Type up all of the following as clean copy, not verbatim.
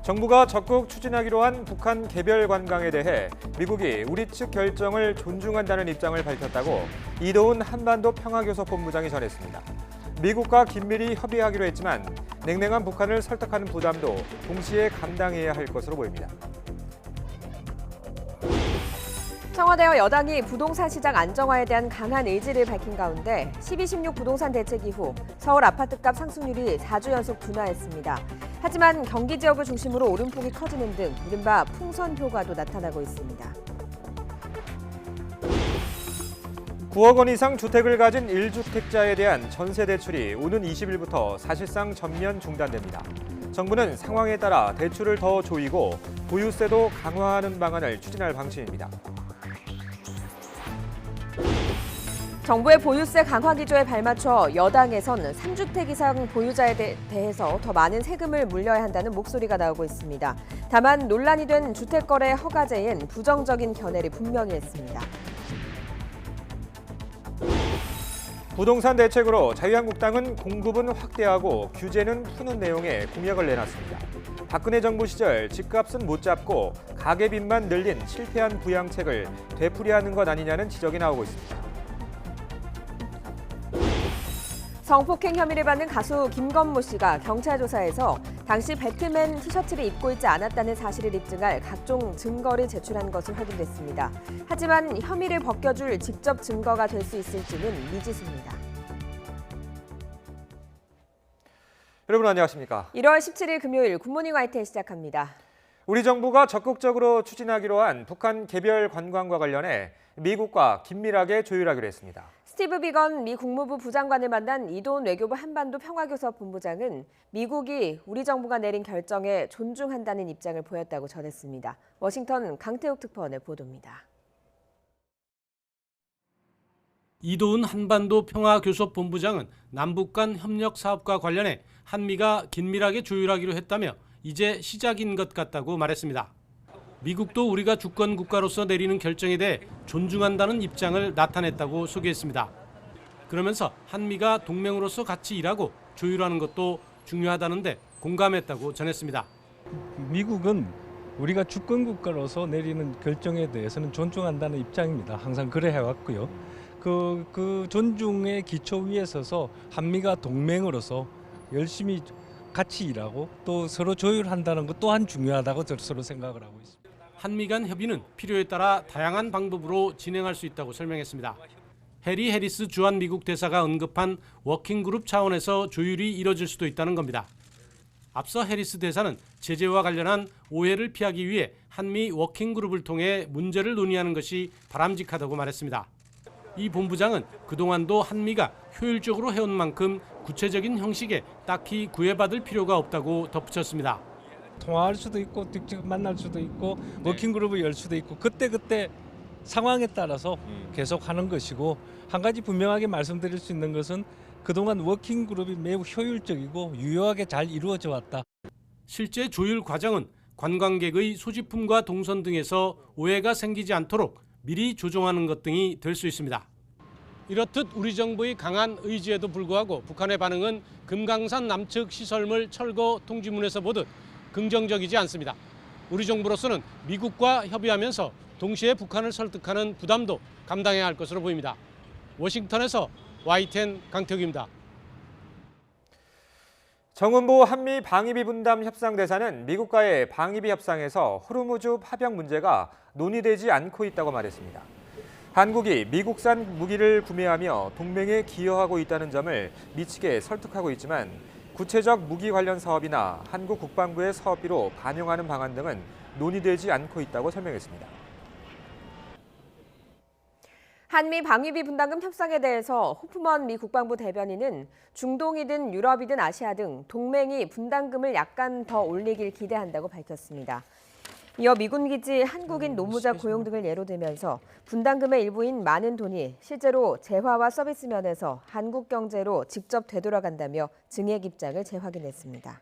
정부가 적극 추진하기로 한 북한 개별 관광에 대해 미국이 우리 측 결정을 존중한다는 입장을 밝혔다고 이도훈 한반도 평화교섭본부장이 전했습니다. 미국과 긴밀히 협의하기로 했지만 냉랭한 북한을 설득하는 부담도 동시에 감당해야 할 것으로 보입니다. 청와대와 여당이 부동산 시장 안정화에 대한 강한 의지를 밝힌 가운데 12.16 부동산 대책 이후 서울 아파트값 상승률이 4주 연속 둔화했습니다. 하지만 경기 지역을 중심으로 오름폭이 커지는 등 이른바 풍선 효과도 나타나고 있습니다. 9억 원 이상 주택을 가진 1주택자에 대한 전세 대출이 오는 20일부터 사실상 전면 중단됩니다. 정부는 상황에 따라 대출을 더 조이고 보유세도 강화하는 방안을 추진할 방침입니다. 정부의 보유세 강화 기조에 발맞춰 여당에선 3주택 이상 보유자에 대해서 더 많은 세금을 물려야 한다는 목소리가 나오고 있습니다. 다만 논란이 된 주택거래 허가제엔 부정적인 견해를 분명히 했습니다. 부동산 대책으로 자유한국당은 공급은 확대하고 규제는 푸는 내용의 공약을 내놨습니다. 박근혜 정부 시절 집값은 못 잡고 가계빚만 늘린 실패한 부양책을 되풀이하는 것 아니냐는 지적이 나오고 있습니다. 성폭행 혐의를 받는 가수 김건모 씨가 경찰 조사에서 당시 배트맨 티셔츠를 입고 있지 않았다는 사실을 입증할 각종 증거를 제출한 것으로 확인됐습니다. 하지만 혐의를 벗겨줄 직접 증거가 될 수 있을지는 미지수입니다. 여러분 안녕하십니까? 1월 17일 금요일 굿모닝 YTN 시작합니다. 우리 정부가 적극적으로 추진하기로 한 북한 개별 관광과 관련해 미국과 긴밀하게 조율하기로 했습니다. 스티브 비건 미 국무부 부장관을 만난 이도훈 외교부 한반도 평화교섭본부장은 미국이 우리 정부가 내린 결정에 존중한다는 입장을 보였다고 전했습니다. 워싱턴 강태욱 특파원의 보도입니다. 이도훈 한반도 평화교섭본부장은 남북 간 협력 사업과 관련해 한미가 긴밀하게 조율하기로 했다며 이제 시작인 것 같다고 말했습니다. 미국도 우리가 주권 국가로서 내리는 결정에 대해 존중한다는 입장을 나타냈다고 소개했습니다. 그러면서 한미가 동맹으로서 같이 일하고 조율하는 것도 중요하다는데 공감했다고 전했습니다. 미국은 우리가 주권 국가로서 내리는 결정에 대해서는 존중한다는 입장입니다. 항상 그래 해왔고요. 그 존중의 기초 위에 서서 한미가 동맹으로서 열심히 같이 일하고 또 서로 조율한다는 것 또한 중요하다고 서로 생각을 하고 있습니다. 한미 간 협의는 필요에 따라 다양한 방법으로 진행할 수 있다고 설명했습니다. 해리 해리스 주한 미국 대사가 언급한 워킹그룹 차원에서 조율이 이뤄질 수도 있다는 겁니다. 앞서 해리스 대사는 제재와 관련한 오해를 피하기 위해 한미 워킹그룹을 통해 문제를 논의하는 것이 바람직하다고 말했습니다. 이 본부장은 그동안도 한미가 효율적으로 해온 만큼 구체적인 형식에 딱히 구애받을 필요가 없다고 덧붙였습니다. 통화할 수도 있고 직접 만날 수도 있고 워킹그룹을 열 수도 있고 그때 상황에 따라서 계속 하는 것이고 한 가지 분명하게 말씀드릴 수 있는 것은 그동안 워킹그룹이 매우 효율적이고 유효하게 잘 이루어져 왔다. 실제 조율 과정은 관광객의 소지품과 동선 등에서 오해가 생기지 않도록 미리 조정하는 것 등이 될 수 있습니다. 이렇듯 우리 정부의 강한 의지에도 불구하고 북한의 반응은 금강산 남측 시설물 철거 통지문에서 보듯 긍정적이지 않습니다. 우리 정부로서는 미국과 협의하면서 동시에 북한을 설득하는 부담도 감당해야 할 것으로 보입니다. 워싱턴에서 YTN 강태욱입니다. 정은보 한미 방위비 분담 협상대사는 미국과의 방위비 협상에서 호르무즈 파병 문제가 논의되지 않고 있다고 말했습니다. 한국이 미국산 무기를 구매하며 동맹에 기여하고 있다는 점을 미치게 설득하고 있지만 구체적 무기 관련 사업이나 한국 국방부의 사업비로 반영하는 방안 등은 논의되지 않고 있다고 설명했습니다. 한미 방위비 분담금 협상에 대해서 호프먼 미 국방부 대변인은 중동이든 유럽이든 아시아 등 동맹이 분담금을 약간 더 올리길 기대한다고 밝혔습니다. 이어 미군 기지 한국인 노무자 고용 등을 예로 들면서 분담금의 일부인 많은 돈이 실제로 재화와 서비스 면에서 한국 경제로 직접 되돌아간다며 증액 입장을 재확인했습니다.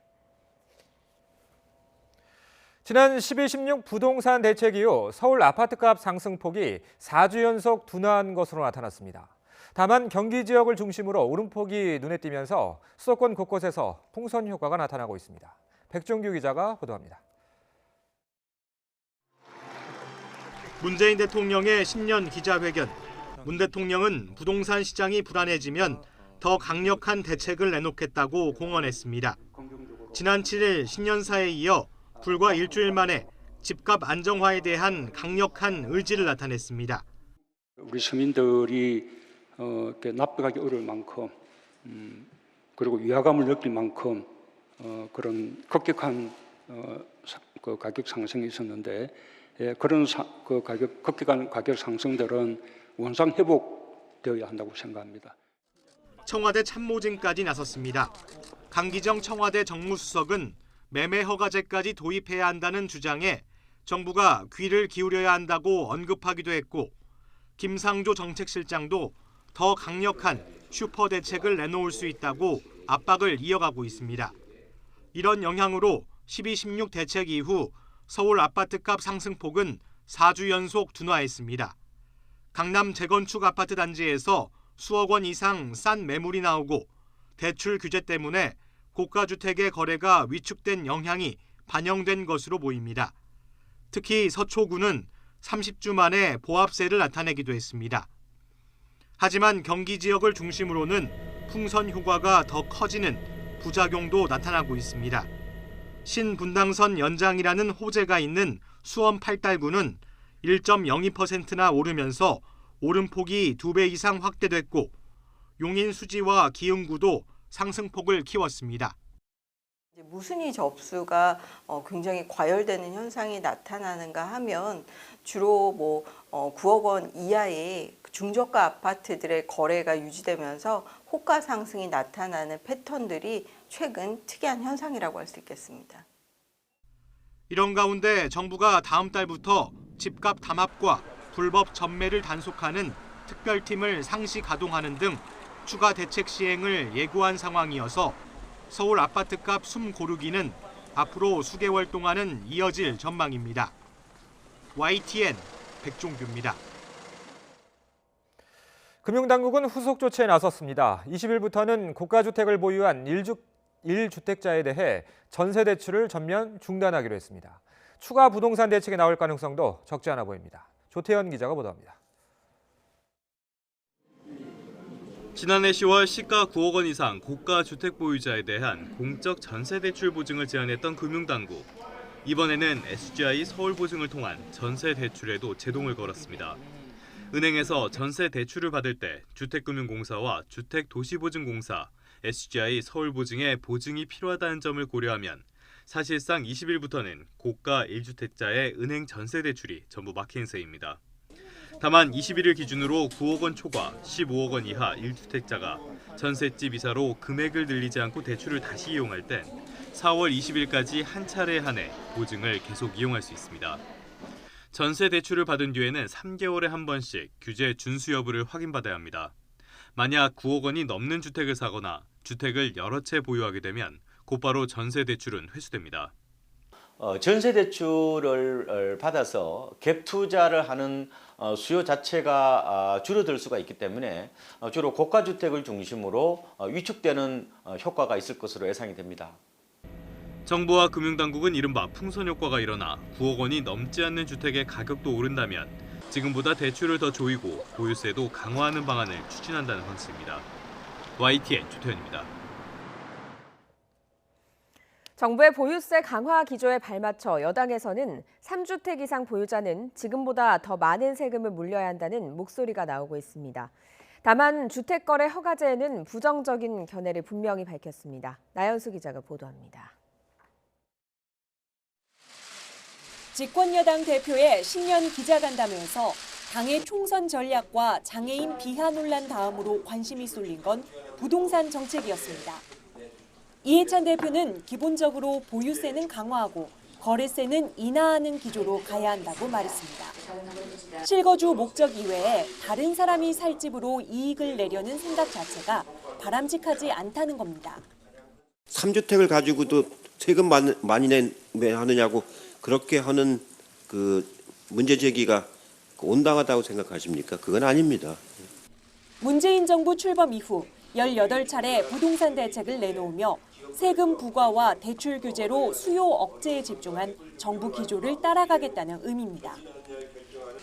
지난 12.16 부동산 대책 이후 서울 아파트값 상승폭이 4주 연속 둔화한 것으로 나타났습니다. 다만 경기 지역을 중심으로 오름폭이 눈에 띄면서 수도권 곳곳에서 풍선 효과가 나타나고 있습니다. 백종규 기자가 보도합니다. 문재인 대통령의 신년 기자회견. 문 대통령은 부동산 시장이 불안해지면 더 강력한 대책을 내놓겠다고 공언했습니다. 지난 7일 신년사에 이어 불과 일주일 만에 집값 안정화에 대한 강력한 의지를 나타냈습니다. 우리 시민들이 납득하기 어려울 만큼 그리고 위화감을 느낄 만큼 그런 급격한 그 가격 상승이 있었는데 그런 급격한 가격 상승들은 원상 회복되어야 한다고 생각합니다. 청와대 참모진까지 나섰습니다. 강기정 청와대 정무수석은 매매 허가제까지 도입해야 한다는 주장에 정부가 귀를 기울여야 한다고 언급하기도 했고 김상조 정책실장도 더 강력한 슈퍼 대책을 내놓을 수 있다고 압박을 이어가고 있습니다. 이런 영향으로 12.16 대책 이후 서울 아파트값 상승폭은 4주 연속 둔화했습니다. 강남 재건축 아파트 단지에서 수억 원 이상 싼 매물이 나오고 대출 규제 때문에 고가주택의 거래가 위축된 영향이 반영된 것으로 보입니다. 특히 서초구는 30주 만에 보합세를 나타내기도 했습니다. 하지만 경기 지역을 중심으로는 풍선 효과가 더 커지는 부작용도 나타나고 있습니다. 신분당선 연장이라는 호재가 있는 수원 팔달구는 1.02%나 오르면서 오름폭이 2배 이상 확대됐고 용인 수지와 기흥구도 상승폭을 키웠습니다. 무순위 접수가 굉장히 과열되는 현상이 나타나는가 하면 주로 9억 원 이하의 중저가 아파트들의 거래가 유지되면서 호가 상승이 나타나는 패턴들이 최근 특이한 현상이라고 할 수 있겠습니다. 이런 가운데 정부가 다음 달부터 집값 담합과 불법 전매를 단속하는 특별팀을 상시 가동하는 등 추가 대책 시행을 예고한 상황이어서 서울 아파트값 숨 고르기는 앞으로 수개월 동안은 이어질 전망입니다. YTN 백종규입니다. 금융당국은 후속 조치에 나섰습니다. 20일부터는 고가주택을 보유한 1주택자에 대해 전세 대출을 전면 중단하기로 했습니다. 추가 부동산 대책이 나올 가능성도 적지 않아 보입니다. 조태현 기자가 보도합니다. 지난해 10월 시가 9억 원 이상 고가 주택 보유자에 대한 공적 전세 대출 보증을 제한했던 금융당국. 이번에는 SGI 서울보증을 통한 전세 대출에도 제동을 걸었습니다. 은행에서 전세 대출을 받을 때 주택금융공사와 주택도시보증공사, SGI 서울보증의 보증이 필요하다는 점을 고려하면 사실상 20일부터는 고가 1주택자의 은행 전세 대출이 전부 막힌 셈입니다. 다만 21일 기준으로 9억 원 초과 15억 원 이하 1주택자가 전셋집 이사로 금액을 늘리지 않고 대출을 다시 이용할 땐 4월 20일까지 한 차례에 한해 보증을 계속 이용할 수 있습니다. 전세 대출을 받은 뒤에는 3개월에 한 번씩 규제 준수 여부를 확인받아야 합니다. 만약 9억 원이 넘는 주택을 사거나 주택을 여러 채 보유하게 되면 곧바로 전세 대출은 회수됩니다. 전세 대출을 받아서 갭 투자를 하는 수요 자체가 줄어들 수가 있기 때문에 주로 고가 주택을 중심으로 위축되는 효과가 있을 것으로 예상이 됩니다. 정부와 금융당국은 이른바 풍선 효과가 일어나 9억 원이 넘지 않는 주택의 가격도 오른다면 지금보다 대출을 더 조이고 보유세도 강화하는 방안을 추진한다는 방식입니다. YTN 조태현입니다. 정부의 보유세 강화 기조에 발맞춰 여당에서는 3주택 이상 보유자는 지금보다 더 많은 세금을 물려야 한다는 목소리가 나오고 있습니다. 다만 주택거래 허가제에는 부정적인 견해를 분명히 밝혔습니다. 나연수 기자가 보도합니다. 집권여당 대표의 신년 기자간담회에서 당의 총선 전략과 장애인 비하 논란 다음으로 관심이 쏠린 건 부동산 정책이었습니다. 이해찬 대표는 기본적으로 보유세는 강화하고 거래세는 인하하는 기조로 가야 한다고 말했습니다. 실거주 목적 이외에 다른 사람이 살 집으로 이익을 내려는 생각 자체가 바람직하지 않다는 겁니다. 3주택을 가지고도 세금 많이 내야 하느냐고 그렇게 하는 그 문제 제기가 온당하다고 생각하십니까? 그건 아닙니다. 문재인 정부 출범 이후 18차례 부동산 대책을 내놓으며 세금 부과와 대출 규제로 수요 억제에 집중한 정부 기조를 따라가겠다는 의미입니다.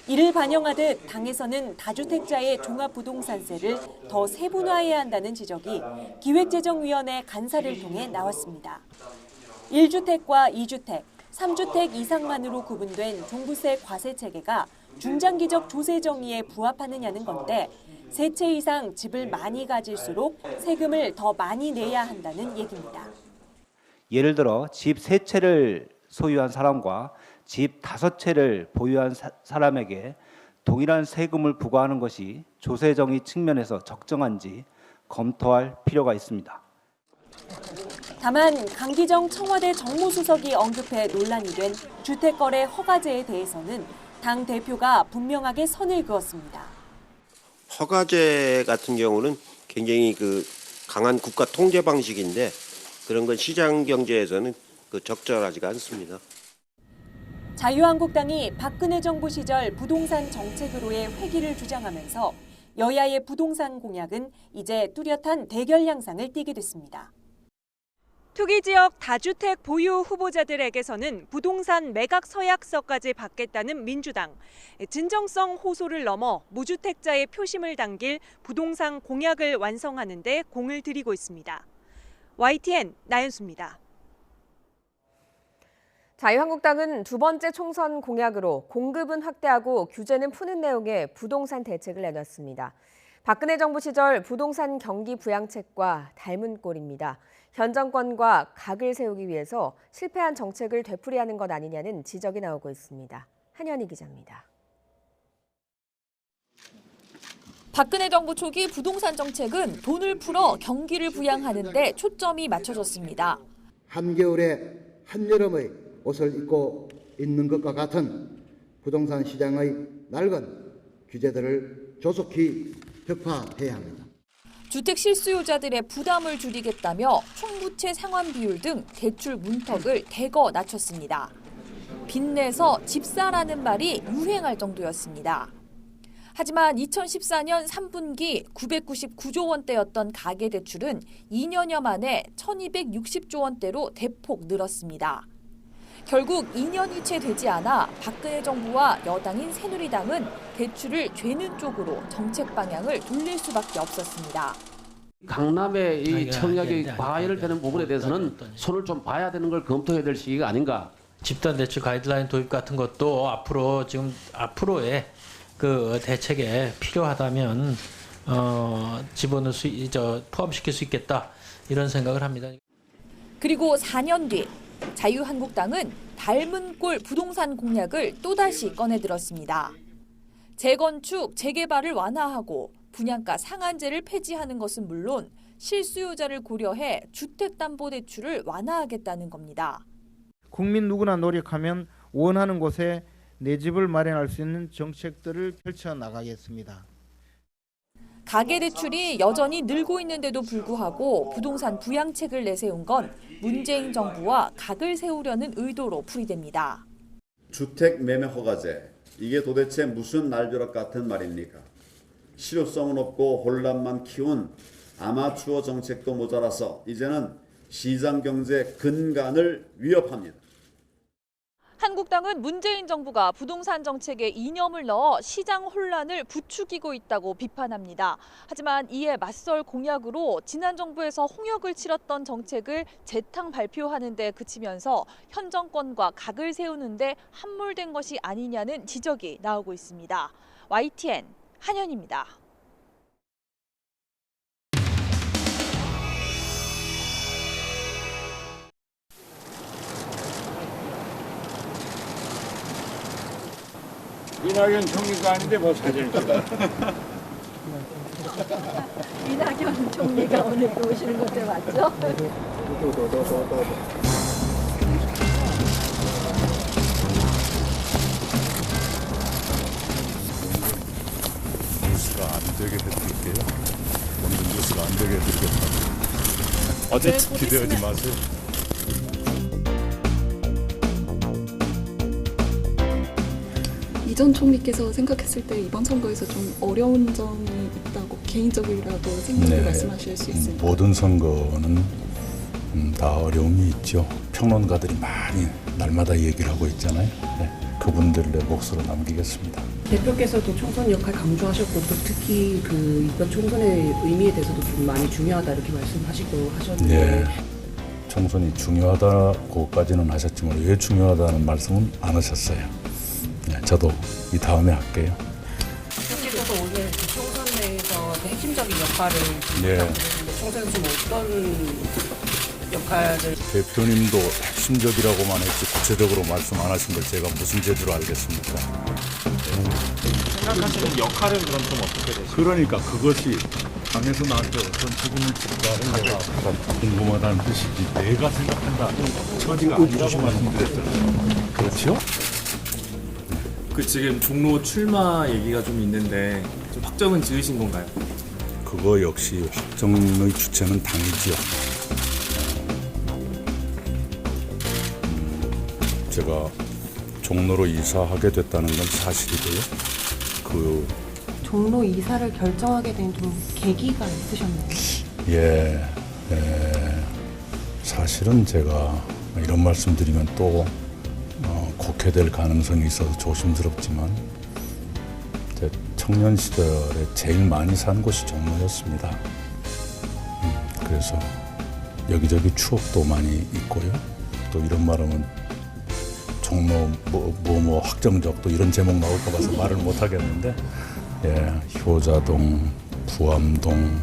이를 반영하듯 당에서는 다주택자의 종합부동산세를 더 세분화해야 한다는 지적이 기획재정위원회 간사를 통해 나왔습니다. 1주택과 2주택, 3주택 이상만으로 구분된 종부세 과세 체계가 중장기적 조세 정의에 부합하느냐는 건데 세 채 이상 집을 많이 가질수록 세금을 더 많이 내야 한다는 얘기입니다. 예를 들어 집 3채를 소유한 사람과 집 5채를 보유한 사람에게 동일한 세금을 부과하는 것이 조세정의 측면에서 적정한지 검토할 필요가 있습니다. 다만 강기정 청와대 정무수석이 언급해 논란이 된 주택거래 허가제에 대해서는 당 대표가 분명하게 선을 그었습니다. 허가제 같은 경우는 굉장히 강한 국가 통제 방식인데 그런 건 시장 경제에서는 적절하지가 않습니다. 자유한국당이 박근혜 정부 시절 부동산 정책으로의 회귀를 주장하면서 여야의 부동산 공약은 이제 뚜렷한 대결 양상을 띠게 됐습니다. 투기지역 다주택 보유 후보자들에게서는 부동산 매각 서약서까지 받겠다는 민주당. 진정성 호소를 넘어 무주택자의 표심을 당길 부동산 공약을 완성하는 데 공을 들이고 있습니다. YTN 나연수입니다. 자유한국당은 두 번째 총선 공약으로 공급은 확대하고 규제는 푸는 내용의 부동산 대책을 내놨습니다. 박근혜 정부 시절 부동산 경기 부양책과 닮은 꼴입니다. 현 정권과 각을 세우기 위해서 실패한 정책을 되풀이하는 것 아니냐는 지적이 나오고 있습니다. 한현희 기자입니다. 박근혜 정부 초기 부동산 정책은 돈을 풀어 경기를 부양하는 데 초점이 맞춰졌습니다. 한겨울에 한여름의 옷을 입고 있는 것과 같은 부동산 시장의 낡은 규제들을 조속히 격파해야 합니다. 주택 실수요자들의 부담을 줄이겠다며 총부채 상환 비율 등 대출 문턱을 대거 낮췄습니다. 빚내서 집 사라는 말이 유행할 정도였습니다. 하지만 2014년 3분기 999조 원대였던 가계대출은 2년여 만에 1260조 원대로 대폭 늘었습니다. 결국 2년이 채 되지 않아 박근혜 정부와 여당인 새누리당은 대출을 죄는 쪽으로 정책 방향을 돌릴 수밖에 없었습니다. 강남의 이 청약이 과열을 되는 부분에 대해서는 손을 좀 봐야 되는 걸 검토해야 될 시기가 아닌가. 집단 대출 가이드라인 도입 같은 것도 앞으로의 그 대책에 필요하다면 포함시킬 수 있겠다 이런 생각을 합니다. 그리고 4년 뒤 자유한국당은 닮은 꼴 부동산 공약을 또다시 꺼내들었습니다. 재건축, 재개발을 완화하고 분양가 상한제를 폐지하는 것은 물론 실수요자를 고려해 주택담보대출을 완화하겠다는 겁니다. 국민 누구나 노력하면 원하는 곳에 내 집을 마련할 수 있는 정책들을 펼쳐나가겠습니다. 가계대출이 여전히 늘고 있는데도 불구하고 부동산 부양책을 내세운 건 문재인 정부와 각을 세우려는 의도로 풀이됩니다. 주택 매매 허가제, 이게 도대체 무슨 날벼락 같은 말입니까? 실효성은 없고 혼란만 키운 아마추어 정책도 모자라서 이제는 시장 경제 근간을 위협합니다. 한국당은 문재인 정부가 부동산 정책에 이념을 넣어 시장 혼란을 부추기고 있다고 비판합니다. 하지만 이에 맞설 공약으로 지난 정부에서 홍역을 치렀던 정책을 재탕 발표하는 데 그치면서 현 정권과 각을 세우는 데 함몰된 것이 아니냐는 지적이 나오고 있습니다. YTN 한현입니다. 이낙연 총리가 아닌데 뭐 사진을 찍어. 이낙연 총리가 오늘 오시는 것들 맞죠? 뉴스가 안 되게 해드릴게요. 오늘 뉴스가 안 되게 해드리겠다. 어제 기대하지 마세요. 이전 총리께서 생각했을 때 이번 선거에서 좀 어려운 점이 있다고 개인적이라도 생각을 말씀하실 수 있습니다. 모든 선거는 다 어려움이 있죠. 평론가들이 많이 날마다 얘기를 하고 있잖아요. 네. 그분들의 몫으로 남기겠습니다. 대표께서도 총선 역할 강조하셨고 또 특히 이번 총선의 의미에 대해서도 좀 많이 중요하다 이렇게 말씀하시고 하셨는데 네, 총선이 중요하다고까지는 하셨지만 왜 중요하다는 말씀은 안 하셨어요. 네, 저도 이 다음에 할게요. 대표께서도 오늘 총선 내에서 핵심적인 역할을 네. 총선에서 좀 어떤 역할을 대표님도 핵심적이라고만 했지 구체적으로 말씀 안 하신 걸 제가 무슨 재주로 알겠습니까? 생각하시는 역할은 그럼 좀 어떻게 되시나요? 그러니까 그것이 당에서 나한테 어떤 책임을 질까를 내가 궁금하다는 뜻이지 내가 생각한다 처지가 아니라고 말씀드렸잖아요. 그렇죠? 그 지금 종로 출마 얘기가 좀 있는데 좀 확정은 지으신 건가요? 그거 역시 확정의 주체는 당이지요. 제가 종로로 이사하게 됐다는 건 사실이고요. 종로 이사를 결정하게 된 좀 계기가 있으셨나요? 예, 사실은 제가 이런 말씀드리면 또 곡해될 가능성이 있어서 조심스럽지만 제 청년 시절에 제일 많이 산 곳이 종로였습니다. 그래서 여기저기 추억도 많이 있고요. 또 이런 말하면 종로 뭐 확정적 또 이런 제목 나올까 봐서 말을 못 하겠는데 효자동, 부암동,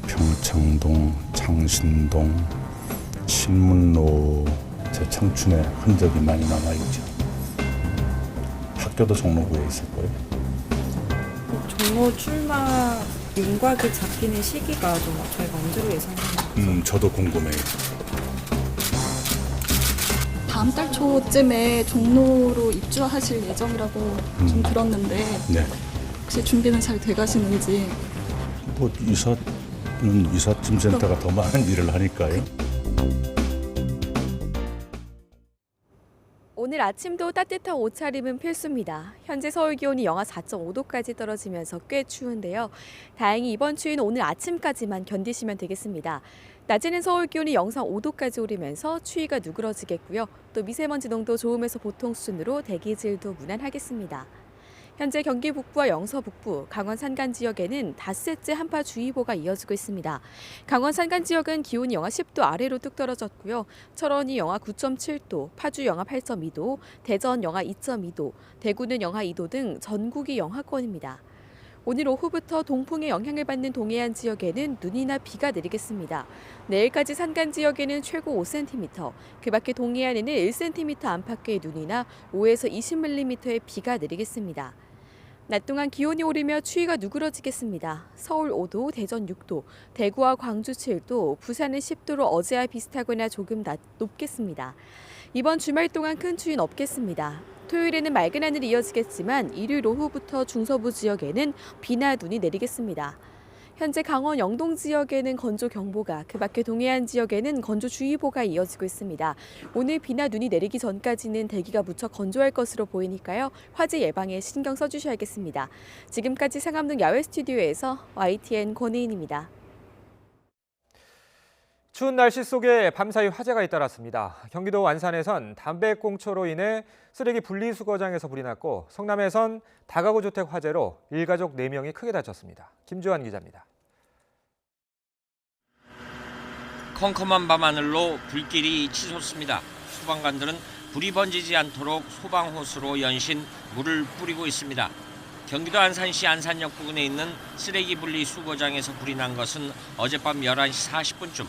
평창동, 창신동, 신문로 제 청춘의 흔적이 많이 남아있죠. 학교도 종로구에 있었고요. 종로 출마 윤곽이 잡히는 시기가 좀 저희가 언제로 예상하나요? 저도 궁금해요. 다음 달 초쯤에 종로로 입주하실 예정이라고 좀 들었는데 네. 혹시 준비는 잘 돼가시는지. 뭐 이사는 이삿짐 센터가 더 많은 일을 하니까요. 오늘 아침도 따뜻한 옷차림은 필수입니다. 현재 서울 기온이 영하 4.5도까지 떨어지면서 꽤 추운데요. 다행히 이번 추위는 오늘 아침까지만 견디시면 되겠습니다. 낮에는 서울 기온이 영상 5도까지 오르면서 추위가 누그러지겠고요. 또 미세먼지 농도 좋음에서 보통 수준으로 대기질도 무난하겠습니다. 현재 경기 북부와 영서 북부, 강원 산간 지역에는 닷새째 한파주의보가 이어지고 있습니다. 강원 산간 지역은 기온이 영하 10도 아래로 뚝 떨어졌고요. 철원이 영하 9.7도, 파주 영하 8.2도, 대전 영하 2.2도, 대구는 영하 2도 등 전국이 영하권입니다. 오늘 오후부터 동풍의 영향을 받는 동해안 지역에는 눈이나 비가 내리겠습니다. 내일까지 산간 지역에는 최고 5cm, 그 밖에 동해안에는 1cm 안팎의 눈이나 5에서 20mm의 비가 내리겠습니다. 낮 동안 기온이 오르며 추위가 누그러지겠습니다. 서울 5도, 대전 6도, 대구와 광주 7도, 부산은 10도로 어제와 비슷하거나 조금 높겠습니다. 이번 주말 동안 큰 추위는 없겠습니다. 토요일에는 맑은 하늘이 이어지겠지만 일요일 오후부터 중서부 지역에는 비나 눈이 내리겠습니다. 현재 강원 영동 지역에는 건조경보가, 그 밖에 동해안 지역에는 건조주의보가 이어지고 있습니다. 오늘 비나 눈이 내리기 전까지는 대기가 무척 건조할 것으로 보이니까요. 화재 예방에 신경 써주셔야겠습니다. 지금까지 상암동 야외 스튜디오에서 YTN 권혜인입니다. 추운 날씨 속에 밤사이 화재가 잇따랐습니다. 경기도 완산에선 담배꽁초로 인해 쓰레기 분리수거장에서 불이 났고 성남에선 다가구 주택 화재로 일가족 4명이 크게 다쳤습니다. 김주환 기자입니다. 컴컴한 밤하늘로 불길이 치솟습니다. 소방관들은 불이 번지지 않도록 소방호스로 연신 물을 뿌리고 있습니다. 경기도 안산시 안산역 부근에 있는 쓰레기 분리수거장에서 불이 난 것은 어젯밤 11시 40분쯤.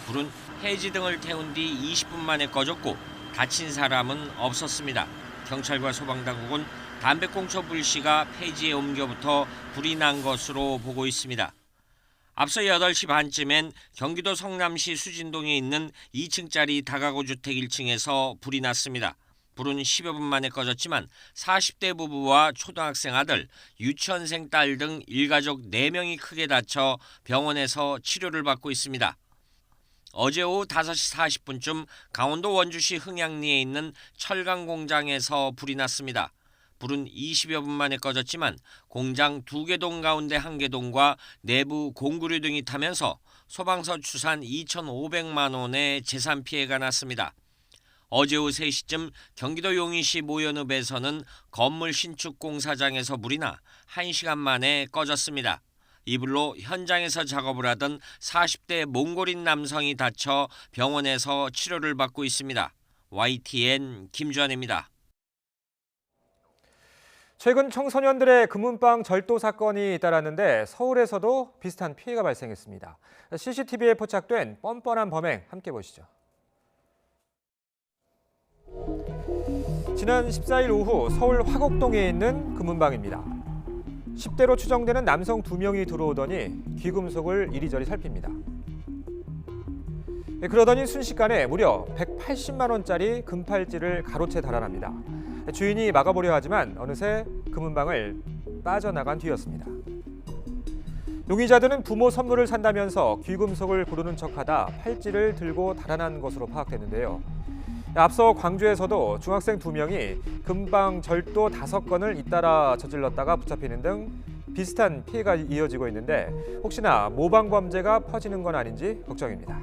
불은 해지 등을 태운 뒤 20분 만에 꺼졌고 다친 사람은 없었습니다. 경찰과 소방당국은 담배꽁초 불씨가 폐지에 옮겨부터 불이 난 것으로 보고 있습니다. 앞서 8시 반쯤엔 경기도 성남시 수진동에 있는 2층짜리 다가구 주택 1층에서 불이 났습니다. 불은 10여 분 만에 꺼졌지만 40대 부부와 초등학생 아들, 유치원생 딸 등 일가족 4명이 크게 다쳐 병원에서 치료를 받고 있습니다. 어제 오후 5시 40분쯤 강원도 원주시 흥양리에 있는 철강 공장에서 불이 났습니다. 불은 20여 분 만에 꺼졌지만 공장 2개 동 가운데 1개 동과 내부 공구류 등이 타면서 소방서 추산 2,500만 원의 재산 피해가 났습니다. 어제 오후 3시쯤 경기도 용인시 모연읍에서는 건물 신축 공사장에서 불이 나 1시간 만에 꺼졌습니다. 이 불로 현장에서 작업을 하던 40대 몽골인 남성이 다쳐 병원에서 치료를 받고 있습니다. YTN 김주환입니다. 최근 청소년들의 금은방 절도 사건이 잇따랐는데 서울에서도 비슷한 피해가 발생했습니다. CCTV에 포착된 뻔뻔한 범행 함께 보시죠. 지난 14일 오후 서울 화곡동에 있는 금은방입니다. 10대로 추정되는 남성 2명이 들어오더니 귀금속을 이리저리 살핍니다. 그러더니 순식간에 무려 180만 원짜리 금팔찌를 가로채 달아납니다. 주인이 막아보려 하지만 어느새 금은방을 빠져나간 뒤였습니다. 용의자들은 부모 선물을 산다면서 귀금속을 고르는 척하다 팔찌를 들고 달아난 것으로 파악됐는데요. 앞서 광주에서도 중학생 2명이 금방 절도 5건을 잇따라 저질렀다가 붙잡히는 등 비슷한 피해가 이어지고 있는데 혹시나 모방 범죄가 퍼지는 건 아닌지 걱정입니다.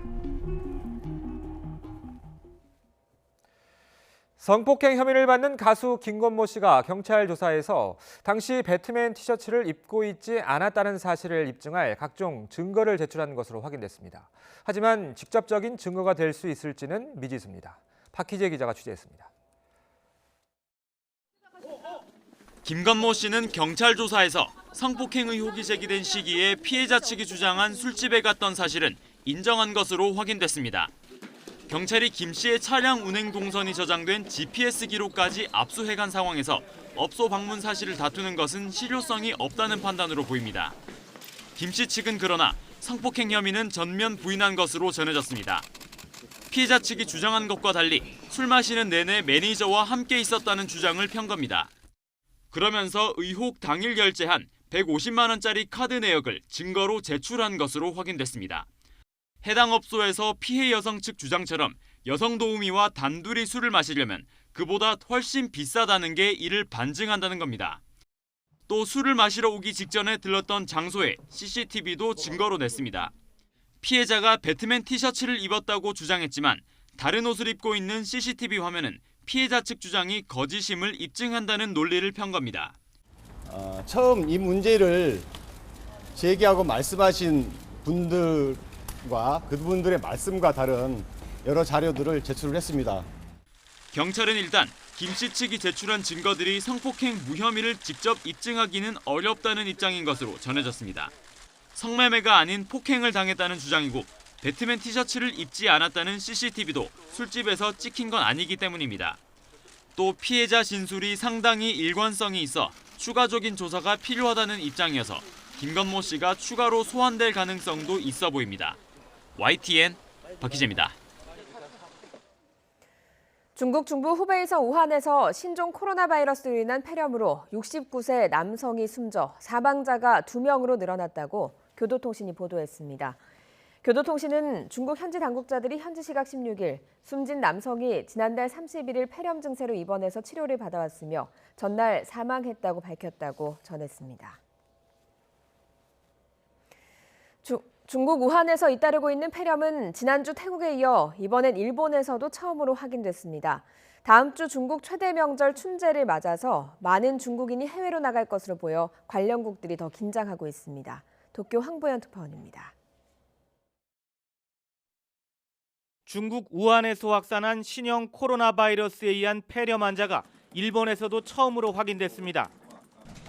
성폭행 혐의를 받는 가수 김건모 씨가 경찰 조사에서 당시 배트맨 티셔츠를 입고 있지 않았다는 사실을 입증할 각종 증거를 제출한 것으로 확인됐습니다. 하지만 직접적인 증거가 될 수 있을지는 미지수입니다. 박희재 기자가 취재했습니다. 김건모 씨는 경찰 조사에서 성폭행 의혹이 제기된 시기에 피해자 측이 주장한 술집에 갔던 사실은 인정한 것으로 확인됐습니다. 경찰이 김 씨의 차량 운행 동선이 저장된 GPS 기록까지 압수해간 상황에서 업소 방문 사실을 다투는 것은 실효성이 없다는 판단으로 보입니다. 김 씨 측은 그러나 성폭행 혐의는 전면 부인한 것으로 전해졌습니다. 피해자 측이 주장한 것과 달리 술 마시는 내내 매니저와 함께 있었다는 주장을 편 겁니다. 그러면서 의혹 당일 결제한 150만 원짜리 카드 내역을 증거로 제출한 것으로 확인됐습니다. 해당 업소에서 피해 여성 측 주장처럼 여성 도우미와 단둘이 술을 마시려면 그보다 훨씬 비싸다는 게 이를 반증한다는 겁니다. 또 술을 마시러 오기 직전에 들렀던 장소에 CCTV도 증거로 냈습니다. 피해자가 배트맨 티셔츠를 입었다고 주장했지만 다른 옷을 입고 있는 CCTV 화면은 피해자 측 주장이 거짓임을 입증한다는 논리를 편 겁니다. 처음 이 문제를 제기하고 말씀하신 분들과 그분들의 말씀과 다른 여러 자료들을 제출을 했습니다. 경찰은 일단 김 씨 측이 제출한 증거들이 성폭행 무혐의를 직접 입증하기는 어렵다는 입장인 것으로 전해졌습니다. 성매매가 아닌 폭행을 당했다는 주장이고 배트맨 티셔츠를 입지 않았다는 CCTV도 술집에서 찍힌 건 아니기 때문입니다. 또 피해자 진술이 상당히 일관성이 있어 추가적인 조사가 필요하다는 입장이어서 김건모 씨가 추가로 소환될 가능성도 있어 보입니다. YTN 박희재입니다. 중국 중부 후베이성 우한에서 신종 코로나 바이러스로 인한 폐렴으로 69세 남성이 숨져 사망자가 2명으로 늘어났다고 교도통신이 보도했습니다. 교도통신은 중국 현지 당국자들이 현지 시각 16일 숨진 남성이 지난달 31일 폐렴 증세로 입원해서 치료를 받아왔으며 전날 사망했다고 밝혔다고 전했습니다. 중국 우한에서 잇따르고 있는 폐렴은 지난주 태국에 이어 이번엔 일본에서도 처음으로 확인됐습니다. 다음 주 중국 최대 명절 춘제를 맞아서 많은 중국인이 해외로 나갈 것으로 보여 관련국들이 더 긴장하고 있습니다. 도쿄 황보현 특파원입니다. 중국 우한에서 확산한 신형 코로나 바이러스에 의한 폐렴 환자가 일본에서도 처음으로 확인됐습니다.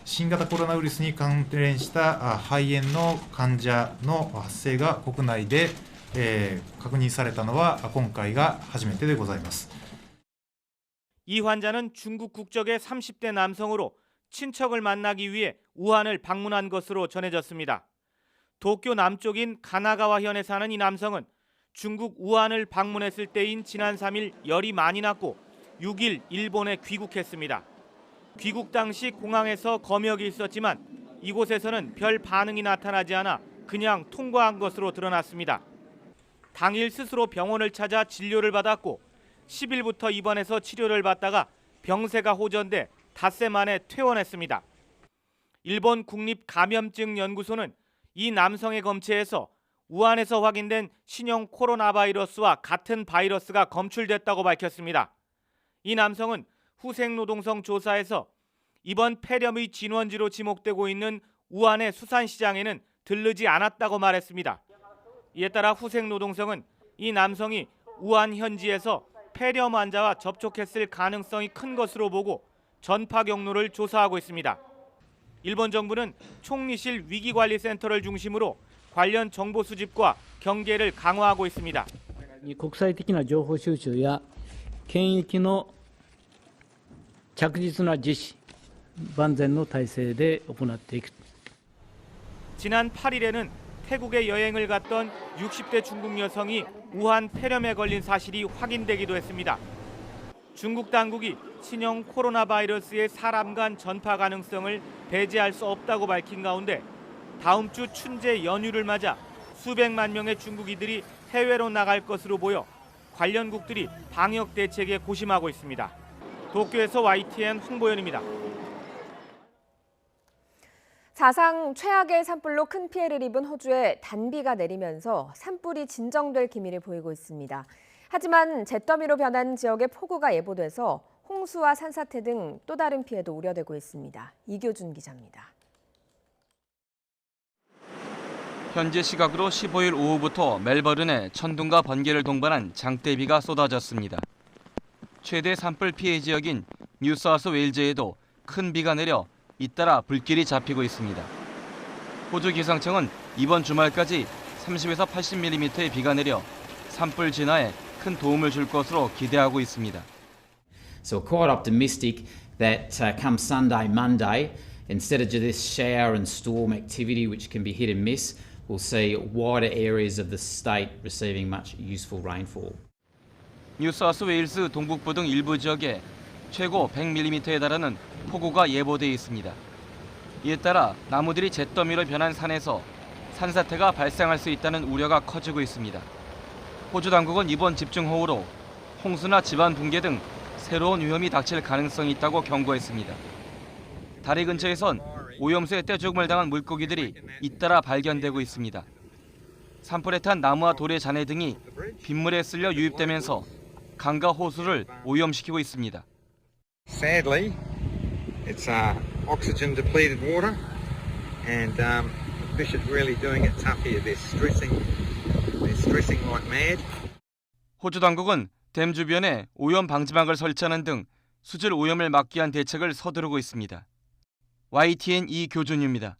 新型コロナウイルスに関連した肺炎の患者の発生が国内で確認されたのは今回が初めてでございます。 이 환자는 중국 국적의 30대 남성으로 친척을 만나기 위해 우한을 방문한 것으로 전해졌습니다. 도쿄 남쪽인 가나가와현에 사는 이 남성은 중국 우한을 방문했을 때인 지난 3일 열이 많이 났고 6일 일본에 귀국했습니다. 귀국 당시 공항에서 검역이 있었지만 이곳에서는 별 반응이 나타나지 않아 그냥 통과한 것으로 드러났습니다. 당일 스스로 병원을 찾아 진료를 받았고 10일부터 입원해서 치료를 받다가 병세가 호전돼 닷새 만에 퇴원했습니다. 일본 국립감염증연구소는 이 남성의 검체에서 우한에서 확인된 신형 코로나 바이러스와 같은 바이러스가 검출됐다고 밝혔습니다. 이 남성은 후생노동성 조사에서 이번 폐렴의 진원지로 지목되고 있는 우한의 수산시장에는 들르지 않았다고 말했습니다. 이에 따라 후생노동성은 이 남성이 우한 현지에서 폐렴 환자와 접촉했을 가능성이 큰 것으로 보고 전파 경로를 조사하고 있습니다. 일본 정부는 총리실 위기관리센터를 중심으로 관련 정보 수집과 경계를 강화하고 있습니다. 国際的な情報収集や検疫の着実な実施、万全の体制で行っていく。 지난 8일에는 태국에 여행을 갔던 60대 중국 여성이 우한 폐렴에 걸린 사실이 확인되기도 했습니다. 중국 당국이 신형 코로나 바이러스의 사람 간 전파 가능성을 배제할 수 없다고 밝힌 가운데 다음 주 춘제 연휴를 맞아 수백만 명의 중국인들이 해외로 나갈 것으로 보여 관련국들이 방역 대책에 고심하고 있습니다. 도쿄에서 YTN 홍보연입니다. 사상 최악의 산불로 큰 피해를 입은 호주에 단비가 내리면서 산불이 진정될 기미를 보이고 있습니다. 하지만 잿더미로 변한 지역에 폭우가 예보돼서 홍수와 산사태 등 또 다른 피해도 우려되고 있습니다. 이교준 기자입니다. 현지 시각으로 15일 오후부터 멜버른에 천둥과 번개를 동반한 장대비가 쏟아졌습니다. 최대 산불 피해 지역인 뉴사우스 웨일즈에도 큰 비가 내려 잇따라 불길이 잡히고 있습니다. 호주 기상청은 이번 주말까지 30에서 80mm의 비가 내려 산불 진화에 큰 도움을 줄 것으로 기대하고 있습니다. So we're quite optimistic that come Sunday, Monday, instead of this shower and storm activity which can be hit and miss, we'll see wider areas of the state receiving much useful rainfall. 뉴사우스 웨일스 동북부 등 일부 지역에 최고 100mm에 달하는 폭우가 예보돼 있습니다. 이에 따라 나무들이 잿더미로 변한 산에서 산사태가 발생할 수 있다는 우려가 커지고 있습니다. 호주 당국은 이번 집중호우로 홍수나 집안 붕괴 등 새로운 위험이 닥칠 가능성이 있다고 경고했습니다. 다리 근처에선 오염수에 떼죽음을 당한 물고기들이 잇따라 발견되고 있습니다. 산불에 탄 나무와 돌의 잔해 등이 빗물에 쓸려 유입되면서 강과 호수를 오염시키고 있습니다. Sadly, it's oxygen depleted water, and fish are really doing it tough here. They're stressing like mad. 호주 당국은 댐 주변에 오염 방지막을 설치하는 등 수질 오염을 막기 위한 대책을 서두르고 있습니다. YTN 이교준입니다.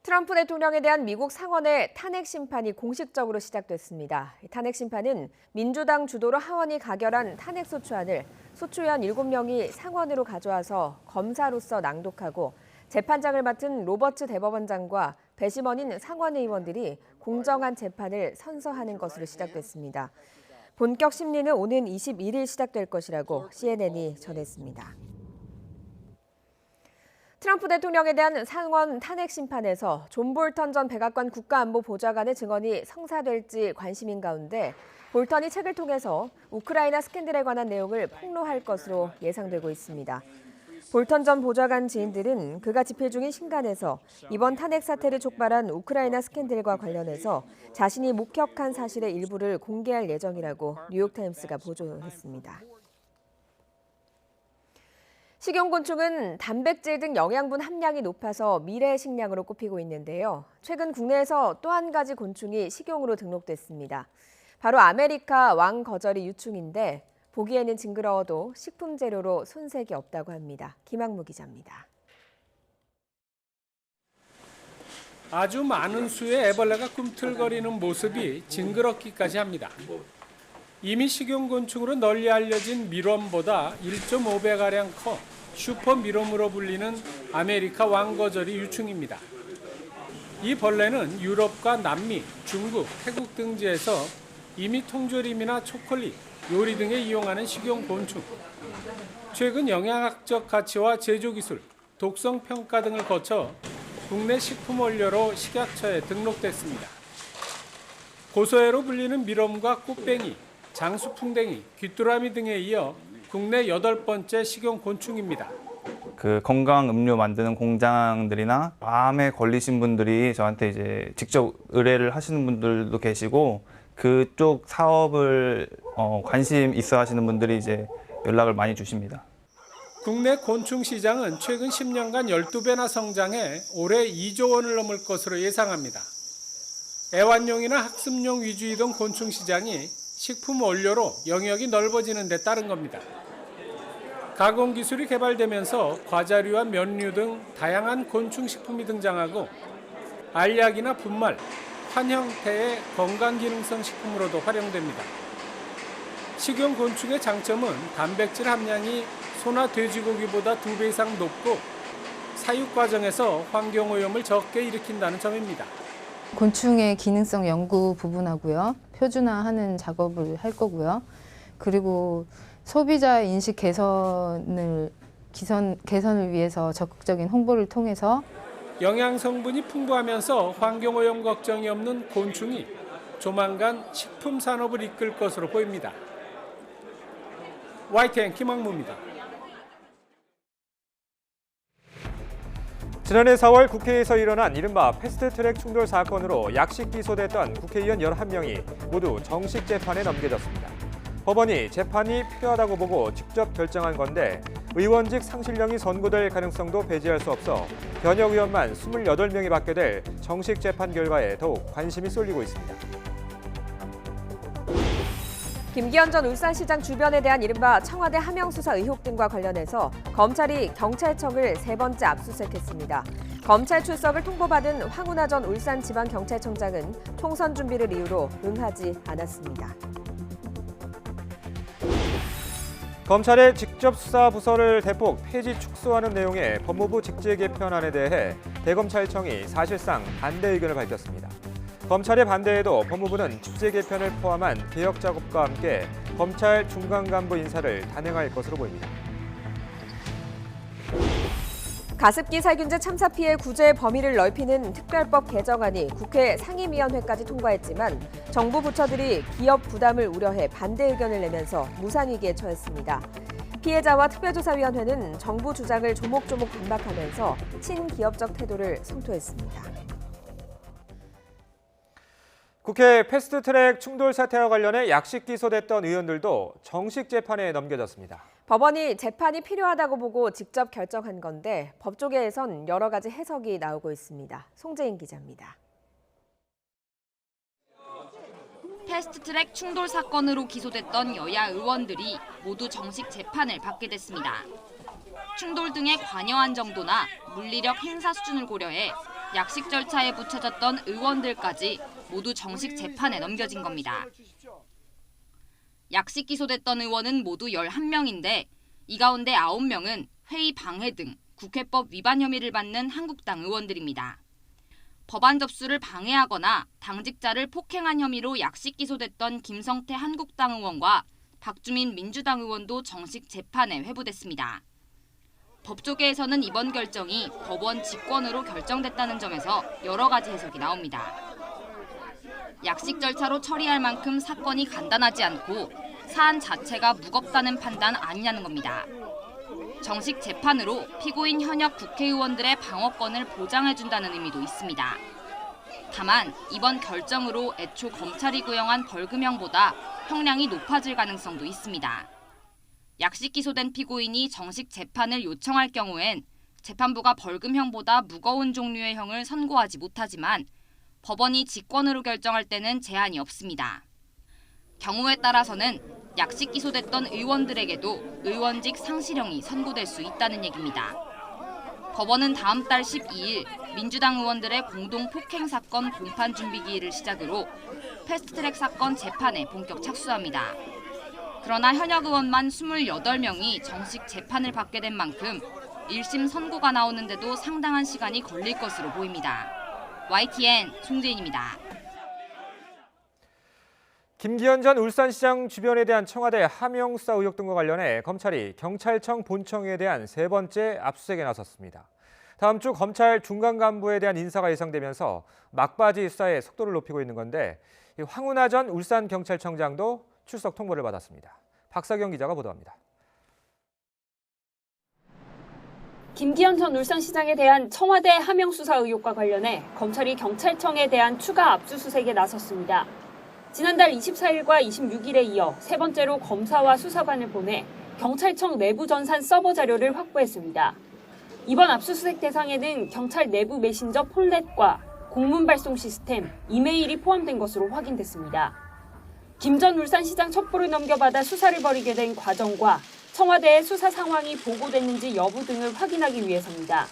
트럼프 대통령에 대한 미국 상원의 탄핵 심판이 공식적으로 시작됐습니다. 탄핵 심판은 민주당 주도로 하원이 가결한 탄핵 소추안을 소추위원 7명이 상원으로 가져와서 검사로서 낭독하고 재판장을 맡은 로버츠 대법원장과 배심원인 상원 의원들이 공정한 재판을 선서하는 것으로 시작됐습니다. 본격 심리는 오는 21일 시작될 것이라고 CNN이 전했습니다. 트럼프 대통령에 대한 상원 탄핵 심판에서 존 볼턴 전 백악관 국가안보보좌관의 증언이 성사될지 관심인 가운데 볼턴이 책을 통해서 우크라이나 스캔들에 관한 내용을 폭로할 것으로 예상되고 있습니다. 볼턴 전 보좌관 지인들은 그가 집회 중인 신간에서 이번 탄핵 사태를 촉발한 우크라이나 스캔들과 관련해서 자신이 목격한 사실의 일부를 공개할 예정이라고 뉴욕타임스가 보도했습니다. 식용곤충은 단백질 등 영양분 함량이 높아서 미래의 식량으로 꼽히고 있는데요. 최근 국내에서 또 한 가지 곤충이 식용으로 등록됐습니다. 바로 아메리카 왕거절이 유충인데 보기에는 징그러워도 식품 재료로 손색이 없다고 합니다. 김학무 기자입니다. 아주 많은 수의 애벌레가 꿈틀거리는 모습이 징그럽기까지 합니다. 이미 식용곤충으로 널리 알려진 미럼보다 1.5배가량 커 슈퍼 미럼으로 불리는 아메리카 왕거절이 유충입니다. 이 벌레는 유럽과 남미, 중국, 태국 등지에서 이미 통조림이나 초콜릿, 요리 등에 이용하는 식용곤충. 최근 영양학적 가치와 제조기술, 독성 평가 등을 거쳐 국내 식품 원료로 식약처에 등록됐습니다. 고소해로 불리는 미럼과 꽃뱅이, 장수풍뎅이, 귀뚜라미 등에 이어 국내 8번째 식용곤충입니다. 그 건강 음료 만드는 공장들이나 암에 걸리신 분들이 저한테 이제 직접 의뢰를 하시는 분들도 계시고 그쪽 사업을 관심 있어 하시는 분들이 이제 연락을 많이 주십니다. 국내 곤충 시장은 최근 10년간 12배나 성장해 올해 2조 원을 넘을 것으로 예상합니다. 애완용이나 학습용 위주이던 곤충 시장이 식품 원료로 영역이 넓어지는 데 따른 겁니다. 가공 기술이 개발되면서 과자류와 면류 등 다양한 곤충 식품이 등장하고 알약이나 분말, 한 형태의 건강기능성 식품으로도 활용됩니다. 식용 곤충의 장점은 단백질 함량이 소나 돼지고기보다 2배 이상 높고 사육 과정에서 환경오염을 적게 일으킨다는 점입니다. 곤충의 기능성 연구 부분하고요. 표준화하는 작업을 할 거고요. 그리고 소비자 인식 개선을 위해서 적극적인 홍보를 통해서 영양 성분이 풍부하면서 환경오염 걱정이 없는 곤충이 조만간 식품 산업을 이끌 것으로 보입니다. YTN 김학무입니다. 지난해 4월 국회에서 일어난 이른바 패스트트랙 충돌 사건으로 약식 기소됐던 국회의원 11명이 모두 정식 재판에 넘겨졌습니다. 법원이 재판이 필요하다고 보고 직접 결정한 건데 의원직 상실령이 선고될 가능성도 배제할 수 없어 현역 의원만 28명이 받게 될 정식 재판 결과에 더욱 관심이 쏠리고 있습니다. 김기현 전 울산시장 주변에 대한 이른바 청와대 하명 수사 의혹 등과 관련해서 검찰이 경찰청을 3번째 압수수색했습니다. 검찰 출석을 통보받은 황운하 전 울산지방경찰청장은 총선 준비를 이유로 응하지 않았습니다. 검찰의 직접 수사 부서를 대폭 폐지 축소하는 내용의 법무부 직제 개편안에 대해 대검찰청이 사실상 반대 의견을 밝혔습니다. 검찰의 반대에도 법무부는 직제 개편을 포함한 개혁 작업과 함께 검찰 중간 간부 인사를 단행할 것으로 보입니다. 가습기 살균제 참사 피해 구제 범위를 넓히는 특별법 개정안이 국회 상임위원회까지 통과했지만 정부 부처들이 기업 부담을 우려해 반대 의견을 내면서 무산위기에 처했습니다. 피해자와 특별조사위원회는 정부 주장을 조목조목 반박하면서 친기업적 태도를 성토했습니다. 국회 패스트트랙 충돌 사태와 관련해 약식 기소됐던 의원들도 정식 재판에 넘겨졌습니다. 법원이 재판이 필요하다고 보고 직접 결정한 건데 법조계에선 여러 가지 해석이 나오고 있습니다. 송재인 기자입니다. 패스트트랙 충돌 사건으로 기소됐던 여야 의원들이 모두 정식 재판을 받게 됐습니다. 충돌 등에 관여한 정도나 물리력 행사 수준을 고려해 약식 절차에 붙여졌던 의원들까지 모두 정식 재판에 넘겨진 겁니다. 약식 기소됐던 의원은 모두 11명인데 이 가운데 9명은 회의 방해 등 국회법 위반 혐의를 받는 한국당 의원들입니다. 법안 접수를 방해하거나 당직자를 폭행한 혐의로 약식 기소됐던 김성태 한국당 의원과 박주민 민주당 의원도 정식 재판에 회부됐습니다. 법조계에서는 이번 결정이 법원 직권으로 결정됐다는 점에서 여러 가지 해석이 나옵니다. 약식 절차로 처리할 만큼 사건이 간단하지 않고 사안 자체가 무겁다는 판단 아니냐는 겁니다. 정식 재판으로 피고인 현역 국회의원들의 방어권을 보장해준다는 의미도 있습니다. 다만 이번 결정으로 애초 검찰이 구형한 벌금형보다 형량이 높아질 가능성도 있습니다. 약식 기소된 피고인이 정식 재판을 요청할 경우엔 재판부가 벌금형보다 무거운 종류의 형을 선고하지 못하지만 법원이 직권으로 결정할 때는 제한이 없습니다. 경우에 따라서는 약식 기소됐던 의원들에게도 의원직 상실형이 선고될 수 있다는 얘기입니다. 법원은 다음 달 12일 민주당 의원들의 공동 폭행 사건 공판 준비 기일을 시작으로 패스트트랙 사건 재판에 본격 착수합니다. 그러나 현역 의원만 28명이 정식 재판을 받게 된 만큼 1심 선고가 나오는데도 상당한 시간이 걸릴 것으로 보입니다. YTN 송재인입니다. 김기현 전 울산시장 주변에 대한 청와대 하명 수사 의혹 등과 관련해 검찰이 경찰청 본청에 대한 3번째 압수수색에 나섰습니다. 다음 주 검찰 중간 간부에 대한 인사가 예상되면서 막바지 수사에 속도를 높이고 있는 건데 황운하 전 울산경찰청장도 출석 통보를 받았습니다. 박사경 기자가 보도합니다. 김기현 전 울산시장에 대한 청와대 하명 수사 의혹과 관련해 검찰이 경찰청에 대한 추가 압수수색에 나섰습니다. 지난달 24일과 26일에 이어 세 번째로 검사와 수사관을 보내 경찰청 내부 전산 서버 자료를 확보했습니다. 이번 압수수색 대상에는 경찰 내부 메신저 폴렛과 공문 발송 시스템, 이메일이 포함된 것으로 확인됐습니다. 김 전 울산시장 첩보를 넘겨받아 수사를 벌이게 된 과정과 청와대의 수사 상황이 보고됐는지 여부 등을 확인하기 위해서입니다.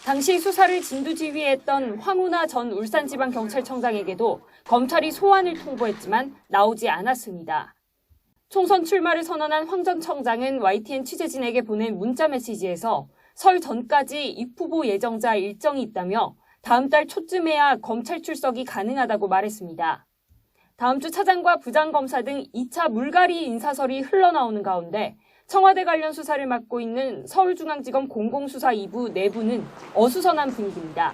당시 수사를 진두지휘했던 황운하 전 울산지방경찰청장에게도 검찰이 소환을 통보했지만 나오지 않았습니다. 총선 출마를 선언한 황 전 청장은 YTN 취재진에게 보낸 문자 메시지에서 설 전까지 입후보 예정자 일정이 있다며 다음 달 초쯤에야 검찰 출석이 가능하다고 말했습니다. 다음 주 차장과 부장검사 등 2차 물갈이 인사설이 흘러나오는 가운데 청와대 관련 수사를 맡고 있는 서울중앙지검 공공수사 2부 내부는 어수선한 분위기입니다.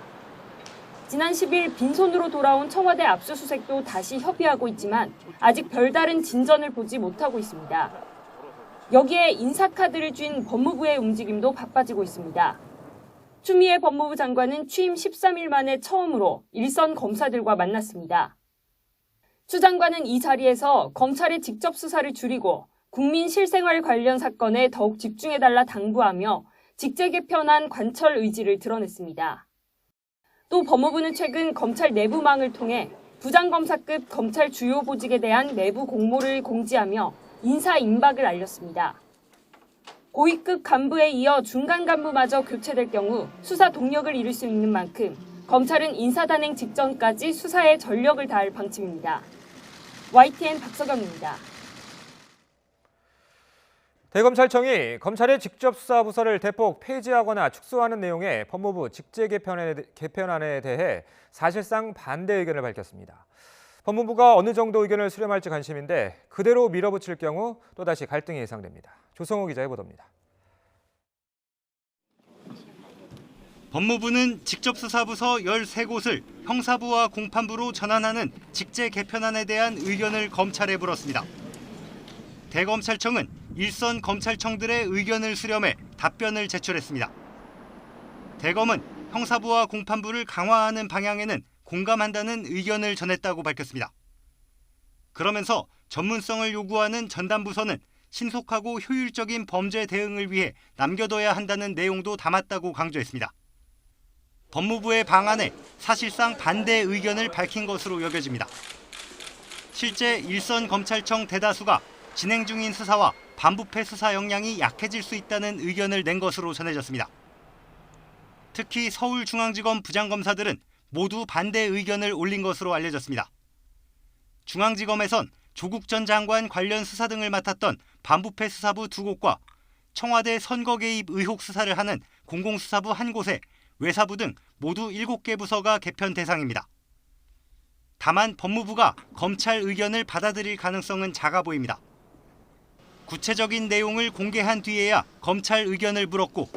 지난 10일 빈손으로 돌아온 청와대 압수수색도 다시 협의하고 있지만 아직 별다른 진전을 보지 못하고 있습니다. 여기에 인사카드를 쥔 법무부의 움직임도 바빠지고 있습니다. 추미애 법무부 장관은 취임 13일 만에 처음으로 일선 검사들과 만났습니다. 추 장관은 이 자리에서 검찰의 직접 수사를 줄이고 국민 실생활 관련 사건에 더욱 집중해달라 당부하며 직제 개편안 관철 의지를 드러냈습니다. 또 법무부는 최근 검찰 내부망을 통해 부장검사급 검찰 주요 보직에 대한 내부 공모를 공지하며 인사 임박을 알렸습니다. 고위급 간부에 이어 중간 간부마저 교체될 경우 수사 동력을 잃을 수 있는 만큼 검찰은 인사단행 직전까지 수사에 전력을 다할 방침입니다. YTN 박서경입니다. 대검찰청이 검찰의 직접 수사 부서를 대폭 폐지하거나 축소하는 내용의 법무부 직제 개편안에 대해 사실상 반대 의견을 밝혔습니다. 법무부가 어느 정도 의견을 수렴할지 관심인데 그대로 밀어붙일 경우 또다시 갈등이 예상됩니다. 조성호 기자의 보도입니다. 법무부는 직접수사부서 13곳을 형사부와 공판부로 전환하는 직제 개편안에 대한 의견을 검찰에 물었습니다. 대검찰청은 일선 검찰청들의 의견을 수렴해 답변을 제출했습니다. 대검은 형사부와 공판부를 강화하는 방향에는 공감한다는 의견을 전했다고 밝혔습니다. 그러면서 전문성을 요구하는 전담부서는 신속하고 효율적인 범죄 대응을 위해 남겨둬야 한다는 내용도 담았다고 강조했습니다. 법무부의 방안에 사실상 반대 의견을 밝힌 것으로 여겨집니다. 실제 일선 검찰청 대다수가 진행 중인 수사와 반부패 수사 역량이 약해질 수 있다는 의견을 낸 것으로 전해졌습니다. 특히 서울중앙지검 부장검사들은 모두 반대 의견을 올린 것으로 알려졌습니다. 중앙지검에선 조국 전 장관 관련 수사 등을 맡았던 반부패 수사부 2곳과 청와대 선거 개입 의혹 수사를 하는 공공수사부 1곳에 외사부 등 모두 7개 부서가 개편 대상입니다. 다만 법무부가 검찰 의견을 받아들일 가능성은 작아 보입니다. 구체적인 내용을 공개한 뒤에야 검찰 의견을 물었고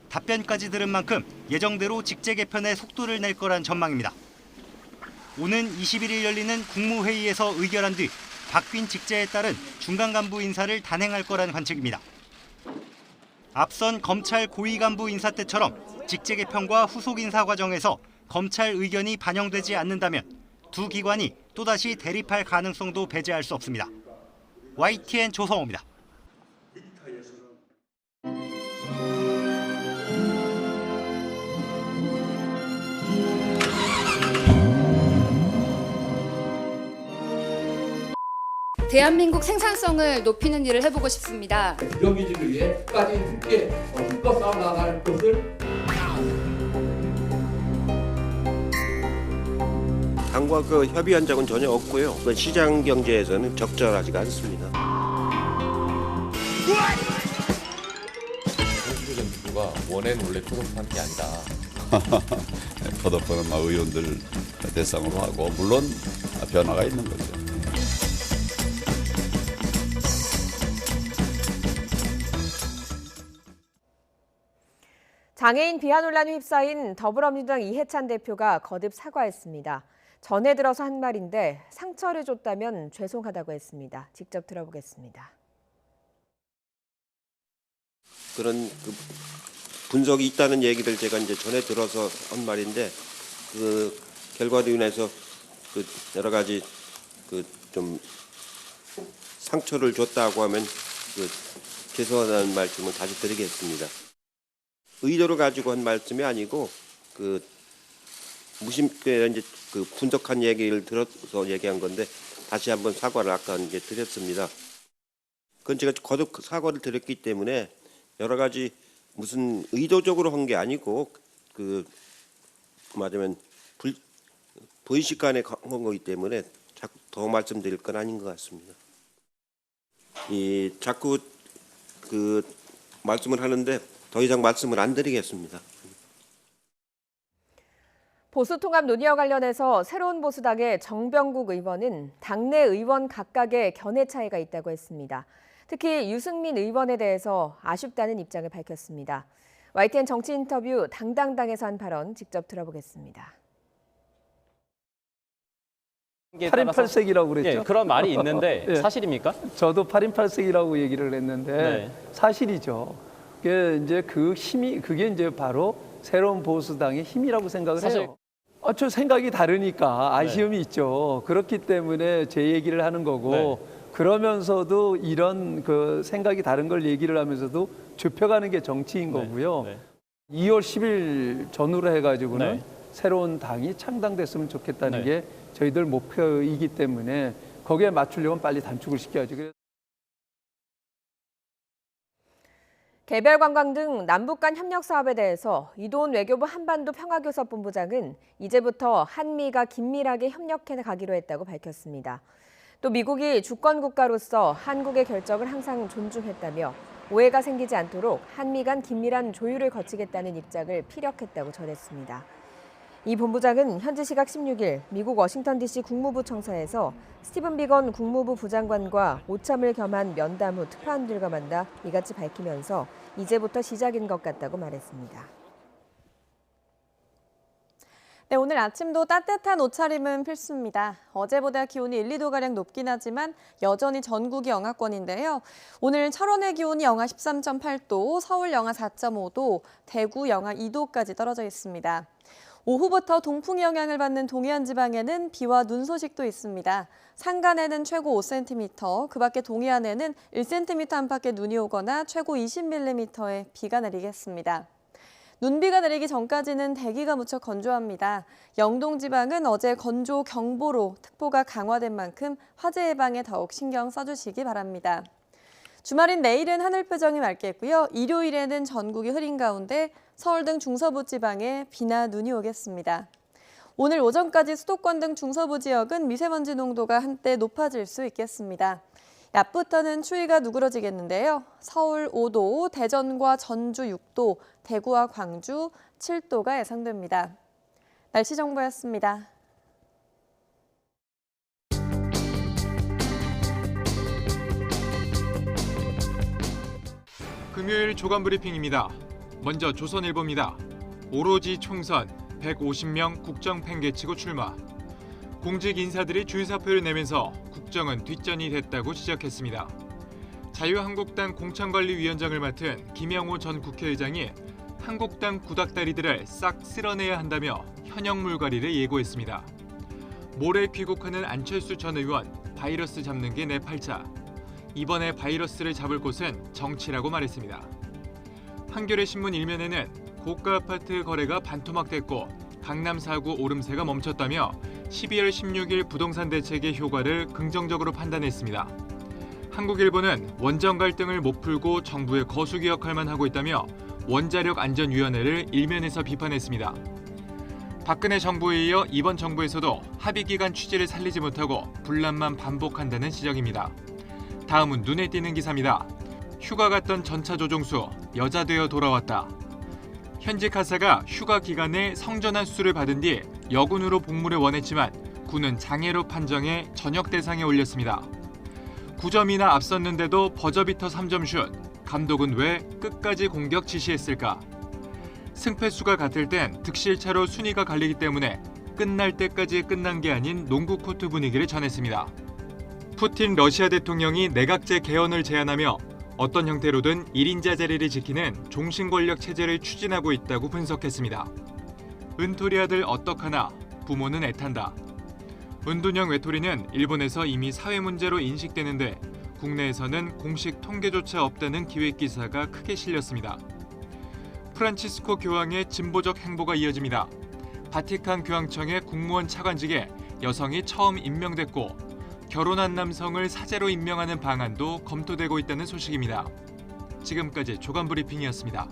답변까지 들은 만큼 예정대로 직제 개편에 속도를 낼 거란 전망입니다. 오는 21일 열리는 국무회의에서 의결한 뒤 바뀐 직제에 따른 중간 간부 인사를 단행할 거란 관측입니다. 앞선 검찰 고위 간부 인사 때처럼 직제 개편과 후속 인사 과정에서 검찰 의견이 반영되지 않는다면 두 기관이 또다시 대립할 가능성도 배제할 수 없습니다. YTN 조성호입니다. 대한민국 생산성을 높이는 일을 해보고 싶습니다. 유력기지를 위해 끝까지 함께 힘껏 싸워나갈 것을 당과 그 협의한 적은 전혀 없고요. 그건 시장 경제에서는 적절하지가 않습니다. 정부가 원해는 원래 초점하는 게 아니다. 포도포는 의원들 대상으로 하고 물론 변화가 있는 거죠. 장애인 비하 논란에 휩싸인 더불어민주당 이해찬 대표가 거듭 사과했습니다. 전해 들어서 한 말인데 상처를 줬다면 죄송하다고 했습니다. 직접 들어보겠습니다. 그런 분석이 있다는 얘기를 제가 이제 전해 들어서 한 말인데 그 결과로 인해서 그 여러 가지 그 좀 상처를 줬다고 하면 그 죄송하다는 말씀을 다시 드리겠습니다. 의도를 가지고 한 말씀이 아니고 그 무심께 이제 그 분석한 얘기를 들어서 얘기한 건데 다시 한번 사과를 아까 이제 드렸습니다. 그건 제가 거듭 사과를 드렸기 때문에 여러 가지 무슨 의도적으로 한 게 아니고 그 말하자면 불식간에 한 거기 때문에 자꾸 더 말씀드릴 건 아닌 것 같습니다. 이 자꾸 그 말씀을 하는데 더 이상 말씀을 안 드리겠습니다. 보수통합 논의와 관련해서 새로운 보수당의 정병국 의원은 당내 의원 각각의 견해 차이가 있다고 했습니다. 특히 유승민 의원에 대해서 아쉽다는 입장을 밝혔습니다. YTN 정치 인터뷰 당당당에서 한 발언 직접 들어보겠습니다. 8인 8색이라고 그랬죠? 예, 그런 말이 있는데 예. 사실입니까? 저도 8인 8색이라고 얘기를 했는데 네. 사실이죠. 그게 이제 그 힘이 그게 이제 바로 새로운 보수당의 힘이라고 생각을 해요. 저 생각이 다르니까 아쉬움이 있죠. 그렇기 때문에 제 얘기를 하는 거고 그러면서도 이런 그 생각이 다른 걸 얘기를 하면서도 좁혀가는 게 정치인 거고요. 2월 10일 전후로 해가지고는 새로운 당이 창당됐으면 좋겠다는 게 저희들 목표이기 때문에 거기에 맞추려면 빨리 단축을 시켜야죠. 개별 관광 등 남북 간 협력 사업에 대해서 이도훈 외교부 한반도 평화교섭본부장은 이제부터 한미가 긴밀하게 협력해 가기로 했다고 밝혔습니다. 또 미국이 주권 국가로서 한국의 결정을 항상 존중했다며 오해가 생기지 않도록 한미 간 긴밀한 조율을 거치겠다는 입장을 피력했다고 전했습니다. 이 본부장은 현지 시각 16일 미국 워싱턴 DC 국무부 청사에서 스티븐 비건 국무부 부장관과 오참을 겸한 면담 후 특파원들과 만나 이같이 밝히면서 이제부터 시작인 것 같다고 말했습니다. 네, 오늘 아침도 따뜻한 옷차림은 필수입니다. 어제보다 기온이 1, 2도가량 높긴 하지만 여전히 전국이 영하권인데요. 오늘 철원의 기온이 영하 13.8도, 서울 영하 4.5도, 대구 영하 2도까지 떨어져 있습니다. 오후부터 동풍의 영향을 받는 동해안 지방에는 비와 눈 소식도 있습니다. 산간에는 최고 5cm, 그 밖에 동해안에는 1cm 안팎의 눈이 오거나 최고 20mm의 비가 내리겠습니다. 눈비가 내리기 전까지는 대기가 무척 건조합니다. 영동 지방은 어제 건조 경보로 특보가 강화된 만큼 화재 예방에 더욱 신경 써주시기 바랍니다. 주말인 내일은 하늘 표정이 맑겠고요. 일요일에는 전국이 흐린 가운데 서울 등 중서부 지방에 비나 눈이 오겠습니다. 오늘 오전까지 수도권 등 중서부 지역은 미세먼지 농도가 한때 높아질 수 있겠습니다. 낮부터는 추위가 누그러지겠는데요. 서울 5도, 대전과 전주 6도, 대구와 광주 7도가 예상됩니다. 날씨 정보였습니다. 금요일 조간 브리핑입니다. 먼저 조선일보입니다. 오로지 총선 150명 국정 팽개치고 출마. 공직 인사들이 줄사표를 내면서 국정은 뒷전이 됐다고 지적했습니다. 자유한국당 공천관리위원장을 맡은 김영호 전 국회의장이 한국당 구닥다리들을 싹 쓸어내야 한다며 현역 물갈이를 예고했습니다. 모레 귀국하는 안철수 전 의원, 바이러스 잡는 게 내 팔자. 이번에 바이러스를 잡을 곳은 정치라고 말했습니다. 한겨레 신문 일면에는 고가 아파트 거래가 반토막됐고 강남 4구 오름세가 멈췄다며 12월 16일 부동산 대책의 효과를 긍정적으로 판단했습니다. 한국일보는 원전 갈등을 못 풀고 정부의 거수기 역할만 하고 있다며 원자력안전위원회를 일면에서 비판했습니다. 박근혜 정부에 이어 이번 정부에서도 합의기간 취지를 살리지 못하고 분란만 반복한다는 지적입니다. 다음은 눈에 띄는 기사입니다. 휴가 갔던 전차 조종수 여자 되어 돌아왔다. 현직 하사가 휴가 기간에 성전환 수술을 받은 뒤 여군으로 복무를 원했지만 군은 장애로 판정해 전역 대상에 올렸습니다. 9점이나 앞섰는데도 버저비터 3점 슛. 감독은 왜 끝까지 공격 지시했을까? 승패수가 같을 땐 득실차로 순위가 갈리기 때문에 끝날 때까지 끝난 게 아닌 농구 코트 분위기를 전했습니다. 푸틴 러시아 대통령이 내각제 개헌을 제안하며 어떤 형태로든 1인자 자리를 지키는 종신 권력 체제를 추진하고 있다고 분석했습니다. 은토리 아들 어떡하나 부모는 애탄다. 은둔형 외톨이는 일본에서 이미 사회 문제로 인식되는데 국내에서는 공식 통계조차 없다는 기획 기사가 크게 실렸습니다. 프란치스코 교황의 진보적 행보가 이어집니다. 바티칸 교황청의 국무원 차관직에 여성이 처음 임명됐고 결혼한 남성을 사제로 임명하는 방안도 검토되고 있다는 소식입니다. 지금까지 조간브리핑이었습니다.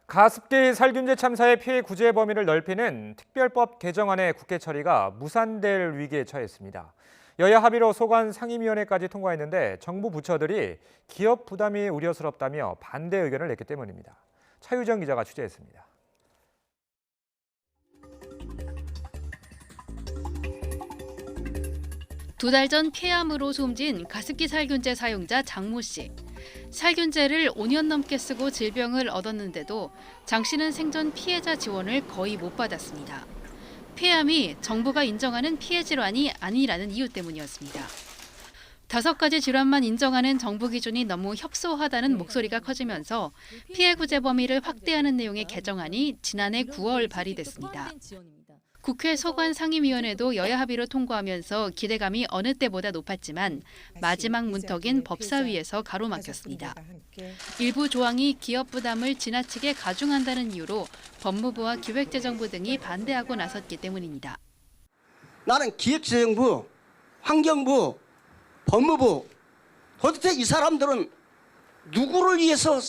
가습기 살균제 참사의 피해 구제 범위를 넓히는 특별법 개정안의 국회 처리가 무산될 위기에 처했습니다. 여야 합의로 소관 상임위원회까지 통과했는데 정부 부처들이 기업 부담이 우려스럽다며 반대 의견을 냈기 때문입니다. 차유정 기자가 취재했습니다. 두 달 전 폐암으로 숨진 가습기 살균제 사용자 장모 씨. 살균제를 5년 넘게 쓰고 질병을 얻었는데도 장 씨는 생전 피해자 지원을 거의 못 받았습니다. 폐암이 정부가 인정하는 피해 질환이 아니라는 이유 때문이었습니다. 5가지 질환만 인정하는 정부 기준이 너무 협소하다는 목소리가 커지면서 피해 구제 범위를 확대하는 내용의 개정안이 지난해 9월 발의됐습니다. 국회 소관 상임위원회도 여야 합의로 통과하면서 기대감이 어느 때보다 높았지만 마지막 문턱인 법사위에서 가로막혔습니다. 일부 조항이 기업 부담을 지나치게 가중한다는 이유로 법무부와 기획재정부 등이 반대하고 나섰기 때문입니다. 나는 기획재정부, 환경부, 법무부, 도대체 이 사람들은 누구를 위해서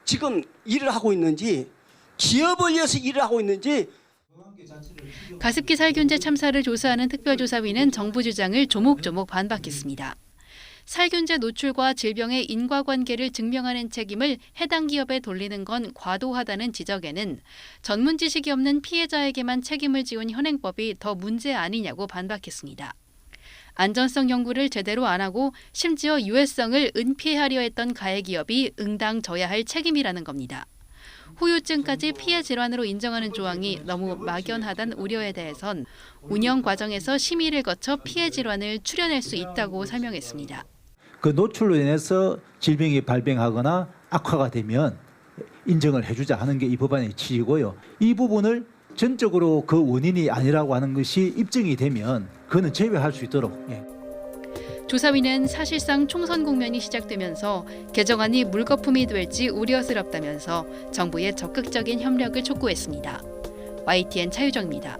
지금 일을 하고 있는지, 기업을 위해서 일을 하고 있는지. 가습기 살균제 참사를 조사하는 특별조사위는 정부 주장을 조목조목 반박했습니다. 살균제 노출과 질병의 인과관계를 증명하는 책임을 해당 기업에 돌리는 건 과도하다는 지적에는 전문 지식이 없는 피해자에게만 책임을 지운 현행법이 더 문제 아니냐고 반박했습니다. 안전성 연구를 제대로 안 하고 심지어 유해성을 은폐하려 했던 가해 기업이 응당져야 할 책임이라는 겁니다. 후유증까지 피해 질환으로 인정하는 조항이 너무 막연하다는 우려에 대해선 운영 과정에서 심의를 거쳐 피해 질환을 추려낼 수 있다고 설명했습니다. 그 노출로 인해서 질병이 발병하거나 악화가 되면 인정을 해주자 하는 게 이 법안의 취지고요. 이 부분을 전적으로 그 원인이 아니라고 하는 것이 입증이 되면 그거는 제외할 수 있도록. 조사위는 사실상 총선 국면이 시작되면서 개정안이 물거품이 될지 우려스럽다면서 정부의 적극적인 협력을 촉구했습니다. YTN 차유정입니다.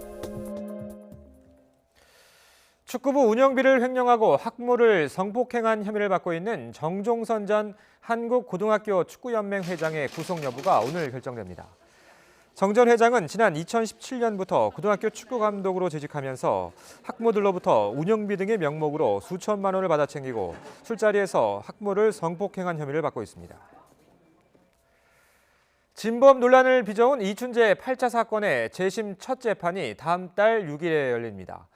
축구부 운영비를 횡령하고 학부모를 성폭행한 혐의를 받고 있는 정종선 전 한국고등학교 축구연맹 회장의 구속 여부가 오늘 결정됩니다. 정 전 회장은 지난 2017년부터 고등학교 축구 감독으로 재직하면서 학부모들로부터 운영비 등의 명목으로 수천만 원을 받아 챙기고 술자리에서 학부모를 성폭행한 혐의를 받고 있습니다. 진범 논란을 빚어온 이춘재 8차 사건의 재심 첫 재판이 다음 달 6일에 열립니다.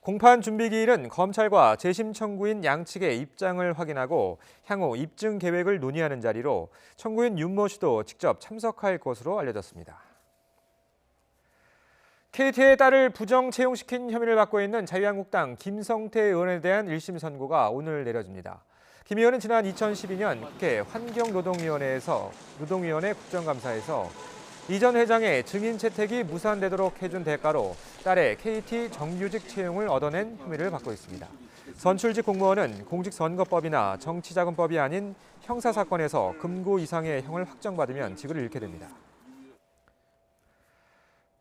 공판 준비 기일은 검찰과 재심 청구인 양측의 입장을 확인하고 향후 입증 계획을 논의하는 자리로 청구인 윤모 씨도 직접 참석할 것으로 알려졌습니다. KT의 딸을 부정 채용시킨 혐의를 받고 있는 자유한국당 김성태 의원에 대한 1심 선고가 오늘 내려집니다. 김 의원은 지난 2012년 국회 환경노동위원회에서 노동위원회 국정감사에서 이 전 회장의 증인 채택이 무산되도록 해준 대가로 딸의 KT 정규직 채용을 얻어낸 혐의를 받고 있습니다. 선출직 공무원은 공직선거법이나 정치자금법이 아닌 형사사건에서 금고 이상의 형을 확정받으면 직을 잃게 됩니다.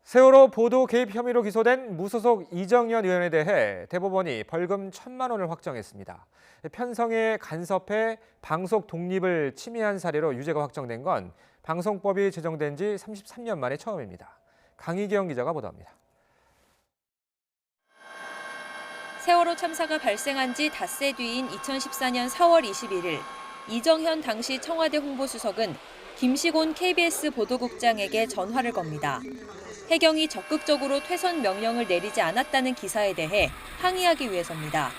세월호 보도 개입 혐의로 기소된 무소속 이정현 의원에 대해 대법원이 벌금 1,000만 원을 확정했습니다. 편성에 간섭해 방송 독립을 침해한 사례로 유죄가 확정된 건 방송법이 제정된 지 33년 만에 처음입니다. 강희경 기자가 보도합니다. 세월호 참사가 발생한 지 닷새 뒤인 2014년 4월 21일 이정현 당시 청와대 홍보수석은 김시곤 KBS 보도국장에게 전화를 겁니다. 해경이 적극적으로 퇴선 명령을 내리지 않았다는 기사에 대해 항의하기 위해서입니다.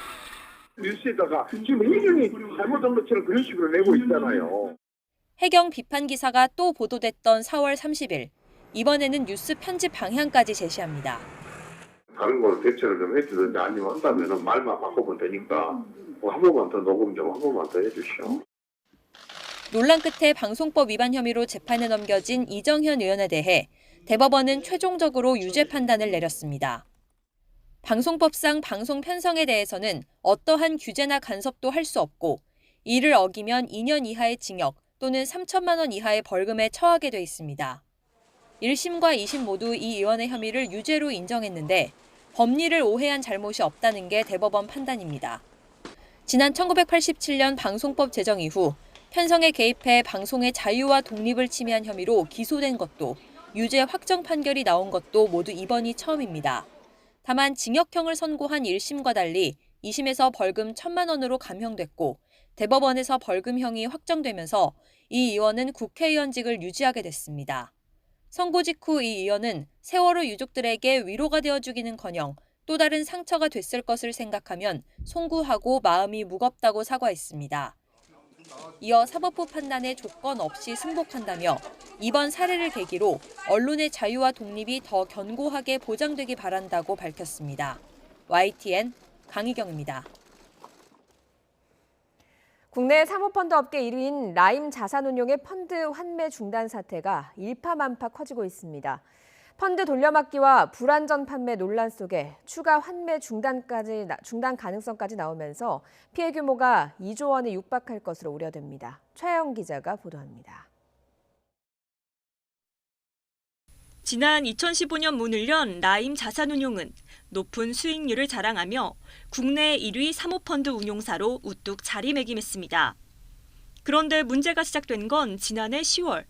뉴스에다가 지금 해경이 잘못한 것처럼 그런 식으로 내고 있잖아요. 해경 비판 기사가 또 보도됐던 4월 30일, 이번에는 뉴스 편집 방향까지 제시합니다. 다른 걸 대처를 좀 해주든지 아니면 한다면 말만 바꿔보면 되니까 한 번만 더 녹음 좀 한 번만 더 해주시오. 논란 끝에 방송법 위반 혐의로 재판에 넘겨진 이정현 의원에 대해 대법원은 최종적으로 유죄 판단을 내렸습니다. 방송법상 방송 편성에 대해서는 어떠한 규제나 간섭도 할 수 없고 이를 어기면 2년 이하의 징역 또는 3천만 원 이하의 벌금에 처하게 돼 있습니다. 1심과 2심 모두 이 의원의 혐의를 유죄로 인정했는데 법리를 오해한 잘못이 없다는 게 대법원 판단입니다. 지난 1987년 방송법 제정 이후 편성에 개입해 방송의 자유와 독립을 침해한 혐의로 기소된 것도 유죄 확정 판결이 나온 것도 모두 이번이 처음입니다. 다만 징역형을 선고한 1심과 달리 2심에서 벌금 1,000만 원으로 감형됐고 대법원에서 벌금형이 확정되면서 이 의원은 국회의원직을 유지하게 됐습니다. 선고 직후 이 의원은 세월호 유족들에게 위로가 되어주기는커녕 또 다른 상처가 됐을 것을 생각하면 송구하고 마음이 무겁다고 사과했습니다. 이어 사법부 판단에 조건 없이 승복한다며 이번 사례를 계기로 언론의 자유와 독립이 더 견고하게 보장되기 바란다고 밝혔습니다. YTN 강희경입니다. 국내 사모펀드 업계 1위인 라임 자산운용의 펀드 환매 중단 사태가 일파만파 커지고 있습니다. 펀드 돌려막기와 불안전 판매 논란 속에 추가 환매 중단 가능성까지 나오면서 피해 규모가 2조 원에 육박할 것으로 우려됩니다. 최영 기자가 보도합니다. 지난 2015년 문을 연 라임 자산운용은 높은 수익률을 자랑하며 국내 1위 사모펀드 운용사로 우뚝 자리매김했습니다. 그런데 문제가 시작된 건 지난해 10월.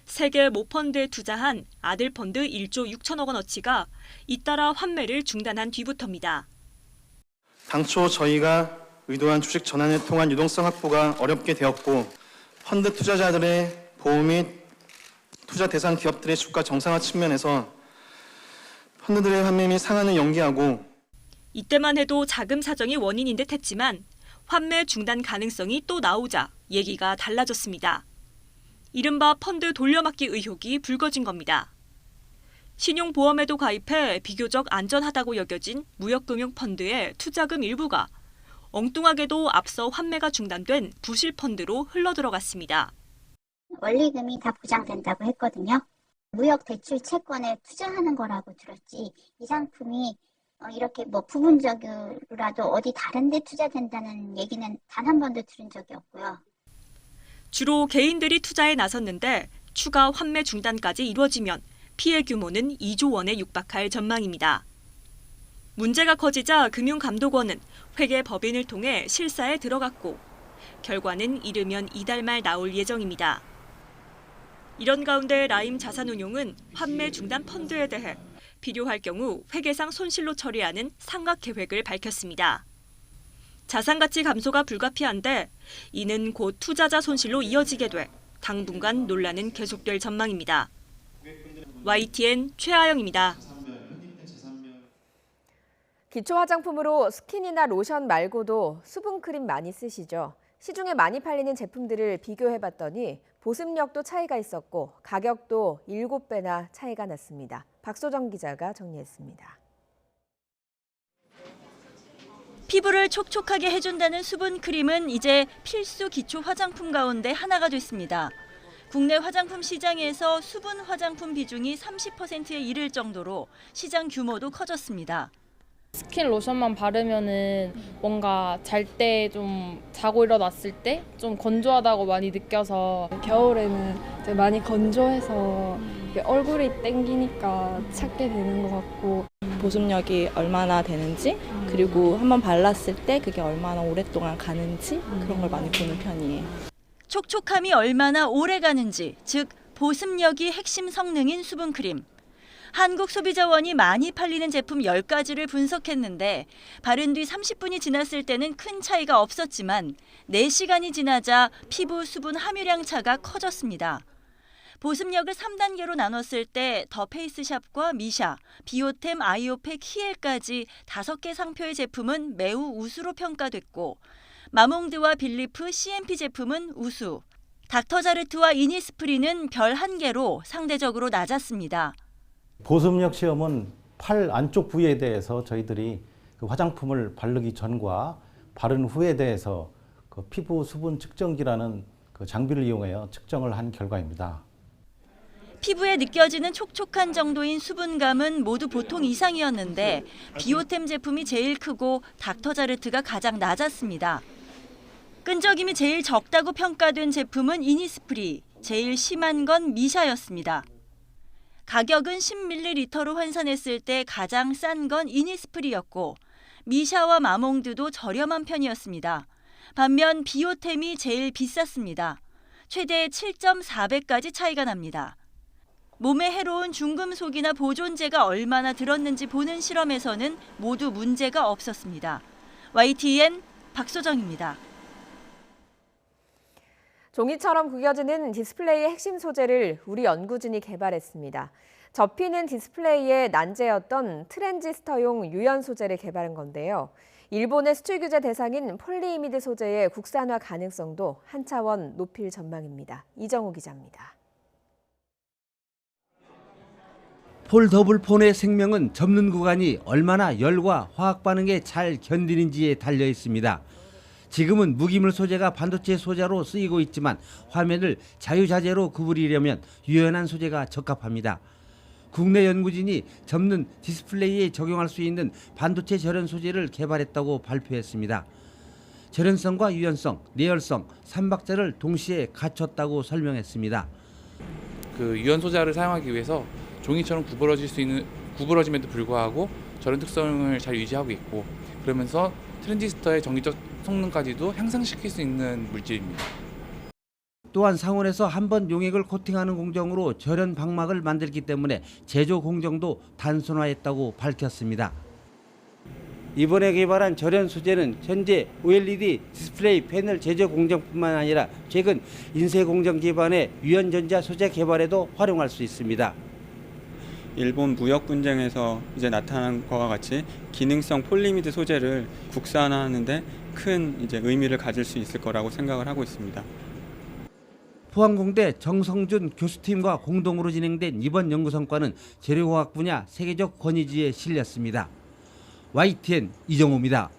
세계 모펀드에 투자한 아들펀드 1조 6천억 원어치가 잇따라 환매를 중단한 뒤부터입니다. 당초 저희가 의도한 주식 전환을 통한 유동성 확보가 어렵게 되었고 펀드 투자자들의 보호 및 투자 대상 기업들의 주가 정상화 측면에서 펀드들의 환매 및 상한을 연기하고 이때만 해도 자금 사정이 원인인 듯 했지만 환매 중단 가능성이 또 나오자 얘기가 달라졌습니다. 이른바 펀드 돌려막기 의혹이 불거진 겁니다. 신용보험에도 가입해 비교적 안전하다고 여겨진 무역금융 펀드의 투자금 일부가 엉뚱하게도 앞서 환매가 중단된 부실 펀드로 흘러들어갔습니다. 원리금이 다 보장된다고 했거든요. 무역 대출 채권에 투자하는 거라고 들었지 이 상품이 이렇게 뭐 부분적으로라도 어디 다른 데 투자된다는 얘기는 단 한 번도 들은 적이 없고요. 주로 개인들이 투자에 나섰는데 추가 환매 중단까지 이루어지면 피해 규모는 2조 원에 육박할 전망입니다. 문제가 커지자 금융감독원은 회계법인을 통해 실사에 들어갔고 결과는 이르면 이달 말 나올 예정입니다. 이런 가운데 라임 자산운용은 환매 중단 펀드에 대해 필요할 경우 회계상 손실로 처리하는 상각 계획을 밝혔습니다. 자산가치 감소가 불가피한데 이는 곧 투자자 손실로 이어지게 돼 당분간 논란은 계속될 전망입니다. YTN 최아영입니다. 기초 화장품으로 스킨이나 로션 말고도 수분크림 많이 쓰시죠? 시중에 많이 팔리는 제품들을 비교해봤더니 보습력도 차이가 있었고 가격도 7배나 차이가 났습니다. 박소정 기자가 정리했습니다. 피부를 촉촉하게 해준다는 수분크림은 이제 필수 기초 화장품 가운데 하나가 됐습니다. 국내 화장품 시장에서 수분 화장품 비중이 30%에 이를 정도로 시장 규모도 커졌습니다. 스킨 로션만 바르면은 뭔가 잘 때 좀 자고 일어났을 때 좀 건조하다고 많이 느껴서 겨울에는 이제 많이 건조해서 얼굴이 땡기니까 찾게 되는 것 같고 보습력이 얼마나 되는지 그리고 한번 발랐을 때 그게 얼마나 오랫동안 가는지 그런 걸 많이 보는 편이에요. 촉촉함이 얼마나 오래 가는지, 즉 보습력이 핵심 성능인 수분크림. 한국소비자원이 많이 팔리는 제품 10가지를 분석했는데 바른 뒤 30분이 지났을 때는 큰 차이가 없었지만 4시간이 지나자 피부 수분 함유량 차가 커졌습니다. 보습력을 3단계로 나눴을 때 더 페이스샵과 미샤, 비오템, 아이오팩, 히엘까지 5개 상표의 제품은 매우 우수로 평가됐고 마몽드와 빌리프, CMP 제품은 우수, 닥터자르트와 이니스프리는 별 1개로 상대적으로 낮았습니다. 보습력 시험은 팔 안쪽 부위에 대해서 저희들이 그 화장품을 바르기 전과 바른 후에 대해서 그 피부 수분 측정기라는 그 장비를 이용하여 측정을 한 결과입니다. 피부에 느껴지는 촉촉한 정도인 수분감은 모두 보통 이상이었는데 비오템 제품이 제일 크고 닥터자르트가 가장 낮았습니다. 끈적임이 제일 적다고 평가된 제품은 이니스프리, 제일 심한 건 미샤였습니다. 가격은 10ml로 환산했을 때 가장 싼 건 이니스프리였고 미샤와 마몽드도 저렴한 편이었습니다. 반면 비오템이 제일 비쌌습니다. 최대 7.4배까지 차이가 납니다. 몸에 해로운 중금속이나 보존제가 얼마나 들었는지 보는 실험에서는 모두 문제가 없었습니다. YTN 박소정입니다. 종이처럼 구겨지는 디스플레이의 핵심 소재를 우리 연구진이 개발했습니다. 접히는 디스플레이의 난제였던 트랜지스터용 유연 소재를 개발한 건데요. 일본의 수출 규제 대상인 폴리이미드 소재의 국산화 가능성도 한 차원 높일 전망입니다. 이정우 기자입니다. 폴더블 폰의 생명은 접는 구간이 얼마나 열과 화학 반응에 잘 견디는지에 달려 있습니다. 지금은 무기물 소재가 반도체 소재로 쓰이고 있지만 화면을 자유자재로 구부리려면 유연한 소재가 적합합니다. 국내 연구진이 접는 디스플레이에 적용할 수 있는 반도체 절연 소재를 개발했다고 발표했습니다. 절연성과 유연성, 내열성, 3박자를 동시에 갖췄다고 설명했습니다. 그 유연 소재를 사용하기 위해서 종이처럼 구부러짐에도 불구하고 절연 특성을 잘 유지하고 있고 그러면서 트랜지스터의 전기적 성능까지도 향상시킬 수 있는 물질입니다. 또한 상온에서 한 번 용액을 코팅하는 공정으로 절연 방막을 만들기 때문에 제조 공정도 단순화했다고 밝혔습니다. 이번에 개발한 절연 소재는 현재 OLED 디스플레이 패널 제조 공정뿐만 아니라 최근 인쇄 공정 기반의 유연전자 소재 개발에도 활용할 수 있습니다. 일본 무역 분쟁에서 이제 나타난 것과 같이 기능성 폴리미드 소재를 국산화하는데 큰 의미를 가질 수 있을 거라고 생각을 하고 있습니다. 포항공대 정성준 교수팀과 공동으로 진행된 이번 연구 성과는 재료공학 분야 세계적 권위지에 실렸습니다. YTN 이정호입니다.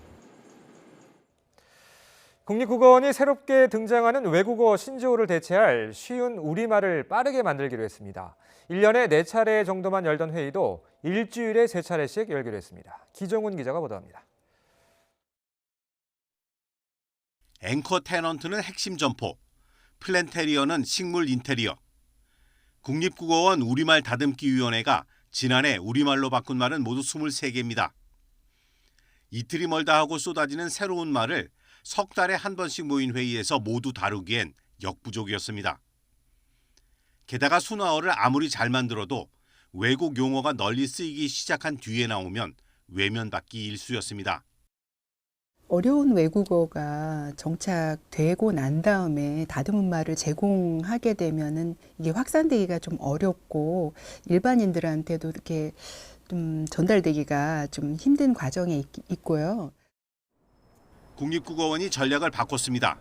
국립국어원이 새롭게 등장하는 외국어 신조어를 대체할 쉬운 우리말을 빠르게 만들기로 했습니다. 1년에 4차례 정도만 열던 회의도 일주일에 3차례씩 열기로 했습니다. 기정훈 기자가 보도합니다. 앵커 테넌트는 핵심 점포, 플랜테리어는 식물 인테리어. 국립국어원 우리말 다듬기위원회가 지난해 우리말로 바꾼 말은 모두 23개입니다. 이틀이 멀다 하고 쏟아지는 새로운 말을 석 달에 한 번씩 모인 회의에서 모두 다루기엔 역부족이었습니다. 게다가 순화어를 아무리 잘 만들어도 외국 용어가 널리 쓰이기 시작한 뒤에 나오면 외면받기 일쑤였습니다. 어려운 외국어가 정착되고 난 다음에 다듬은 말을 제공하게 되면은 이게 확산되기가 좀 어렵고 일반인들한테도 이렇게 좀 전달되기가 좀 힘든 과정에 있고요. 국립국어원이 전략을 바꿨습니다.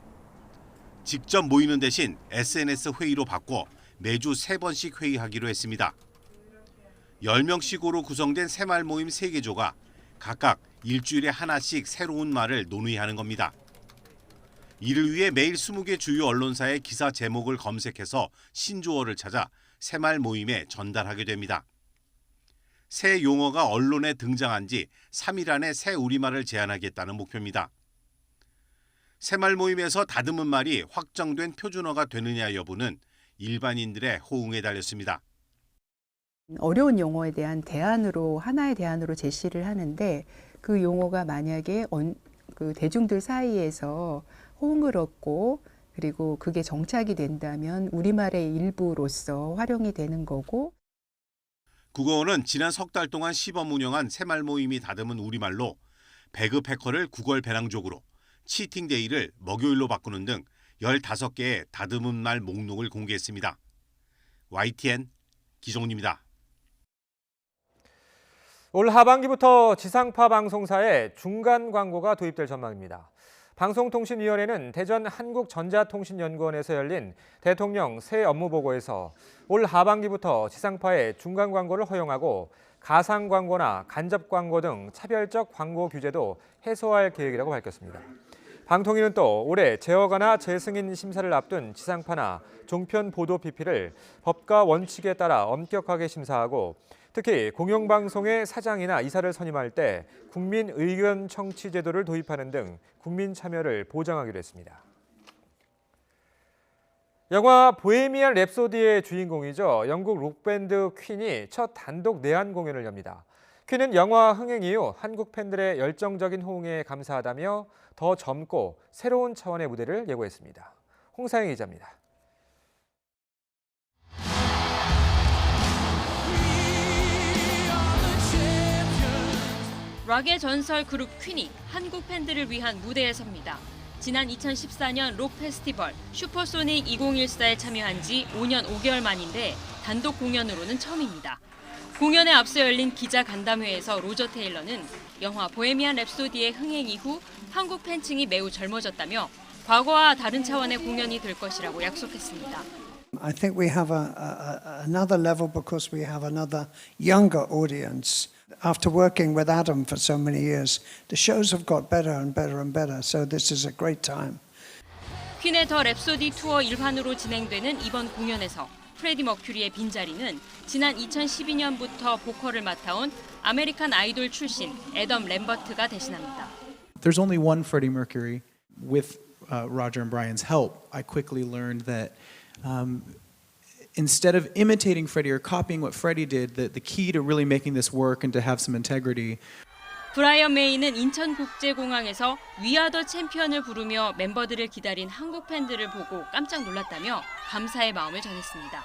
직접 모이는 대신 SNS 회의로 바꿔 매주 3번씩 회의하기로 했습니다. 10명씩으로 구성된 새말 모임 3개조가 각각 일주일에 하나씩 새로운 말을 논의하는 겁니다. 이를 위해 매일 20개 주요 언론사의 기사 제목을 검색해서 신조어를 찾아 새말 모임에 전달하게 됩니다. 새 용어가 언론에 등장한 지 3일 안에 새 우리말을 제안하겠다는 목표입니다. 새말 모임에서 다듬은 말이 확정된 표준어가 되느냐 여부는 일반인들의 호응에 달렸습니다. 어려운 용어에 대한 대안으로 하나의 대안으로 제시를 하는데 그 용어가 만약에 그 대중들 사이에서 호응을 얻고 그리고 그게 정착이 된다면 우리말의 일부로서 활용이 되는 거고. 국어원은 지난 석 달 동안 시범 운영한 새말 모임이 다듬은 우리말로 배급해커를 국월 배낭족으로, 치팅데이를 목요일로 바꾸는 등 15개의 다듬은 말 목록을 공개했습니다. YTN 기종훈입니다. 올 하반기부터 지상파 방송사에 중간 광고가 도입될 전망입니다. 방송통신위원회는 대전 한국전자통신연구원에서 열린 대통령 새 업무보고에서 올 하반기부터 지상파에 중간 광고를 허용하고 가상 광고나 간접 광고 등 차별적 광고 규제도 해소할 계획이라고 밝혔습니다. 방통위는 또 올해 재허가나 재승인 심사를 앞둔 지상파나 종편 보도 PP를 법과 원칙에 따라 엄격하게 심사하고 특히 공영방송의 사장이나 이사를 선임할 때 국민 의견 청취 제도를 도입하는 등 국민 참여를 보장하기로 했습니다. 영화 보헤미안 랩소디의 주인공이죠. 영국 록밴드 퀸이 첫 단독 내한 공연을 엽니다. 퀸은 영화 흥행 이후 한국 팬들의 열정적인 호응에 감사하다며 더 젊고 새로운 차원의 무대를 예고했습니다. 홍사영 기자입니다. 락의 전설 그룹 퀸이 한국 팬들을 위한 무대에 섭니다. 지난 2014년 록 페스티벌 슈퍼소닉 2014에 참여한 지 5년 5개월 만인데 단독 공연으로는 처음입니다. 공연에 앞서 열린 기자 간담회에서 로저 테일러는 영화 보헤미안 랩소디의 흥행 이후 한국 팬층이 매우 젊어졌다며 과거와 다른 차원의 공연이 될 것이라고 약속했습니다. I think we have another level because we have another younger audience. After working with Adam for so many years, the shows have got better and better and better. So this is a great time. 퀸의 더 랩소디 투어 일환으로 진행되는 이번 공연에서 프레디 머큐리의 빈자리는 지난 2012년부터 보컬을 맡아온 아메리칸 아이돌 출신 애덤 램버트가 대신합니다. There's only one Freddie Mercury. With Roger and Brian's help, I quickly learned that instead of imitating Freddie or copying what Freddie did, the key to really making this work and to have some integrity. 브라이언 메이는 인천국제공항에서 위아더 챔피언을 부르며 멤버들을 기다린 한국 팬들을 보고 깜짝 놀랐다며 감사의 마음을 전했습니다.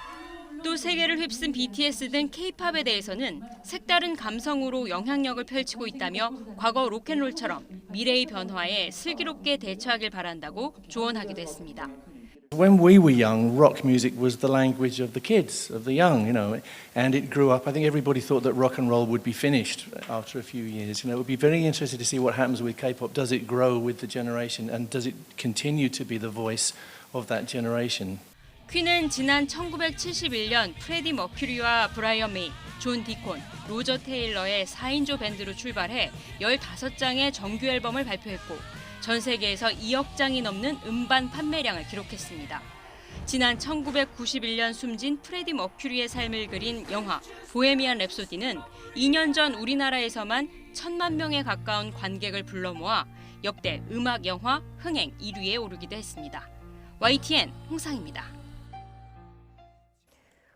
또 세계를 휩쓴 BTS 등 K-팝에 대해서는 색다른 감성으로 영향력을 펼치고 있다며 과거 로켓롤처럼 미래의 변화에 슬기롭게 대처하길 바란다고 조언하기도 했습니다. When we were young, rock music was the language of the kids, of the young, and it grew up. I think everybody thought that rock and roll would be finished after a few years. It would be very interesting to see what happens with K-pop. Does it grow with the generation, and does it continue to be the voice of that generation? 퀸은 지난 1971년 프레디 머큐리와 브라이언 메이, 존 디콘, 로저 테일러의 4인조 밴드로 출발해 15장의 정규 앨범을 발표했고 전 세계에서 2억 장이 넘는 음반 판매량을 기록했습니다. 지난 1991년 숨진 프레디 머큐리의 삶을 그린 영화 보헤미안 랩소디는 2년 전 우리나라에서만 1,000만 명에 가까운 관객을 불러 모아 역대 음악 영화 흥행 1위에 오르기도 했습니다. YTN 홍상입니다.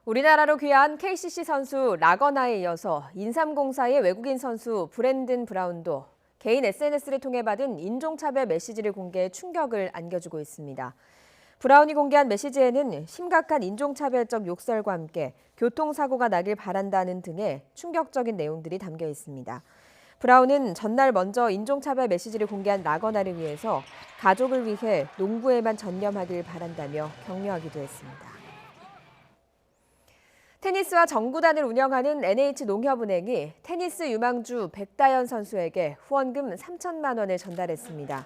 우리나라로 귀한 KCC 선수 라거나에 이어서 인삼공사의 외국인 선수 브랜든 브라운도 개인 SNS를 통해 받은 인종차별 메시지를 공개해 충격을 안겨주고 있습니다. 브라운이 공개한 메시지에는 심각한 인종차별적 욕설과 함께 교통사고가 나길 바란다는 등의 충격적인 내용들이 담겨 있습니다. 브라운은 전날 먼저 인종차별 메시지를 공개한 라거나를 위해서 가족을 위해 농구에만 전념하길 바란다며 격려하기도 했습니다. 테니스와 정구단을 운영하는 NH농협은행이 테니스 유망주 백다연 선수에게 후원금 3천만 원을 전달했습니다.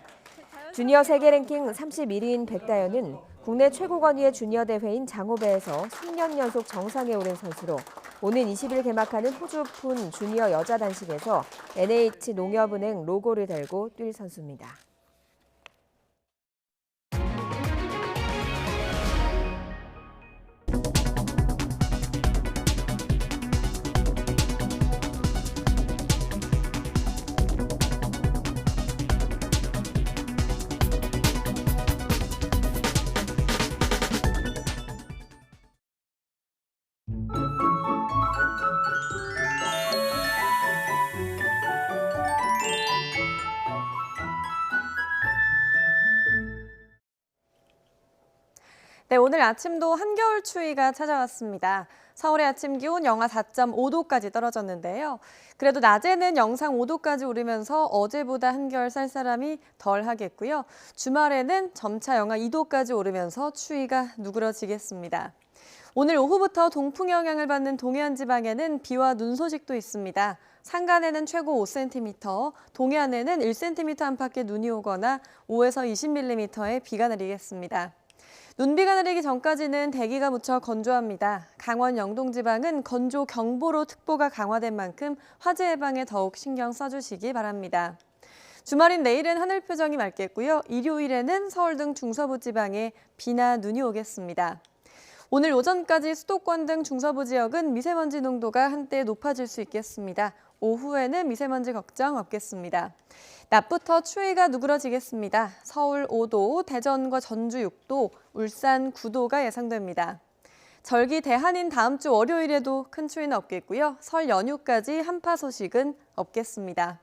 주니어 세계 랭킹 31위인 백다연은 국내 최고 권위의 주니어 대회인 장호배에서 3년 연속 정상에 오른 선수로 오는 20일 개막하는 호주 오픈 주니어 여자 단식에서 NH농협은행 로고를 달고 뛸 선수입니다. 네, 오늘 아침도 한겨울 추위가 찾아왔습니다. 서울의 아침 기온 영하 4.5도까지 떨어졌는데요. 그래도 낮에는 영상 5도까지 오르면서 어제보다 한결 쌀쌀함이 덜 하겠고요. 주말에는 점차 영하 2도까지 오르면서 추위가 누그러지겠습니다. 오늘 오후부터 동풍 영향을 받는 동해안 지방에는 비와 눈 소식도 있습니다. 산간에는 최고 5cm, 동해안에는 1cm 안팎의 눈이 오거나 5에서 20mm의 비가 내리겠습니다. 눈비가 내리기 전까지는 대기가 무척 건조합니다. 강원 영동 지방은 건조 경보로 특보가 강화된 만큼 화재 예방에 더욱 신경 써주시기 바랍니다. 주말인 내일은 하늘 표정이 맑겠고요. 일요일에는 서울 등 중서부 지방에 비나 눈이 오겠습니다. 오늘 오전까지 수도권 등 중서부 지역은 미세먼지 농도가 한때 높아질 수 있겠습니다. 오후에는 미세먼지 걱정 없겠습니다. 낮부터 추위가 누그러지겠습니다. 서울 5도, 대전과 전주 6도, 울산 9도가 예상됩니다. 절기 대한인 다음 주 월요일에도 큰 추위는 없겠고요. 설 연휴까지 한파 소식은 없겠습니다.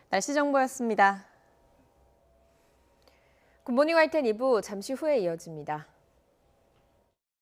날씨 정보였습니다. 굿모닝 YTN 2부 잠시 후에 이어집니다.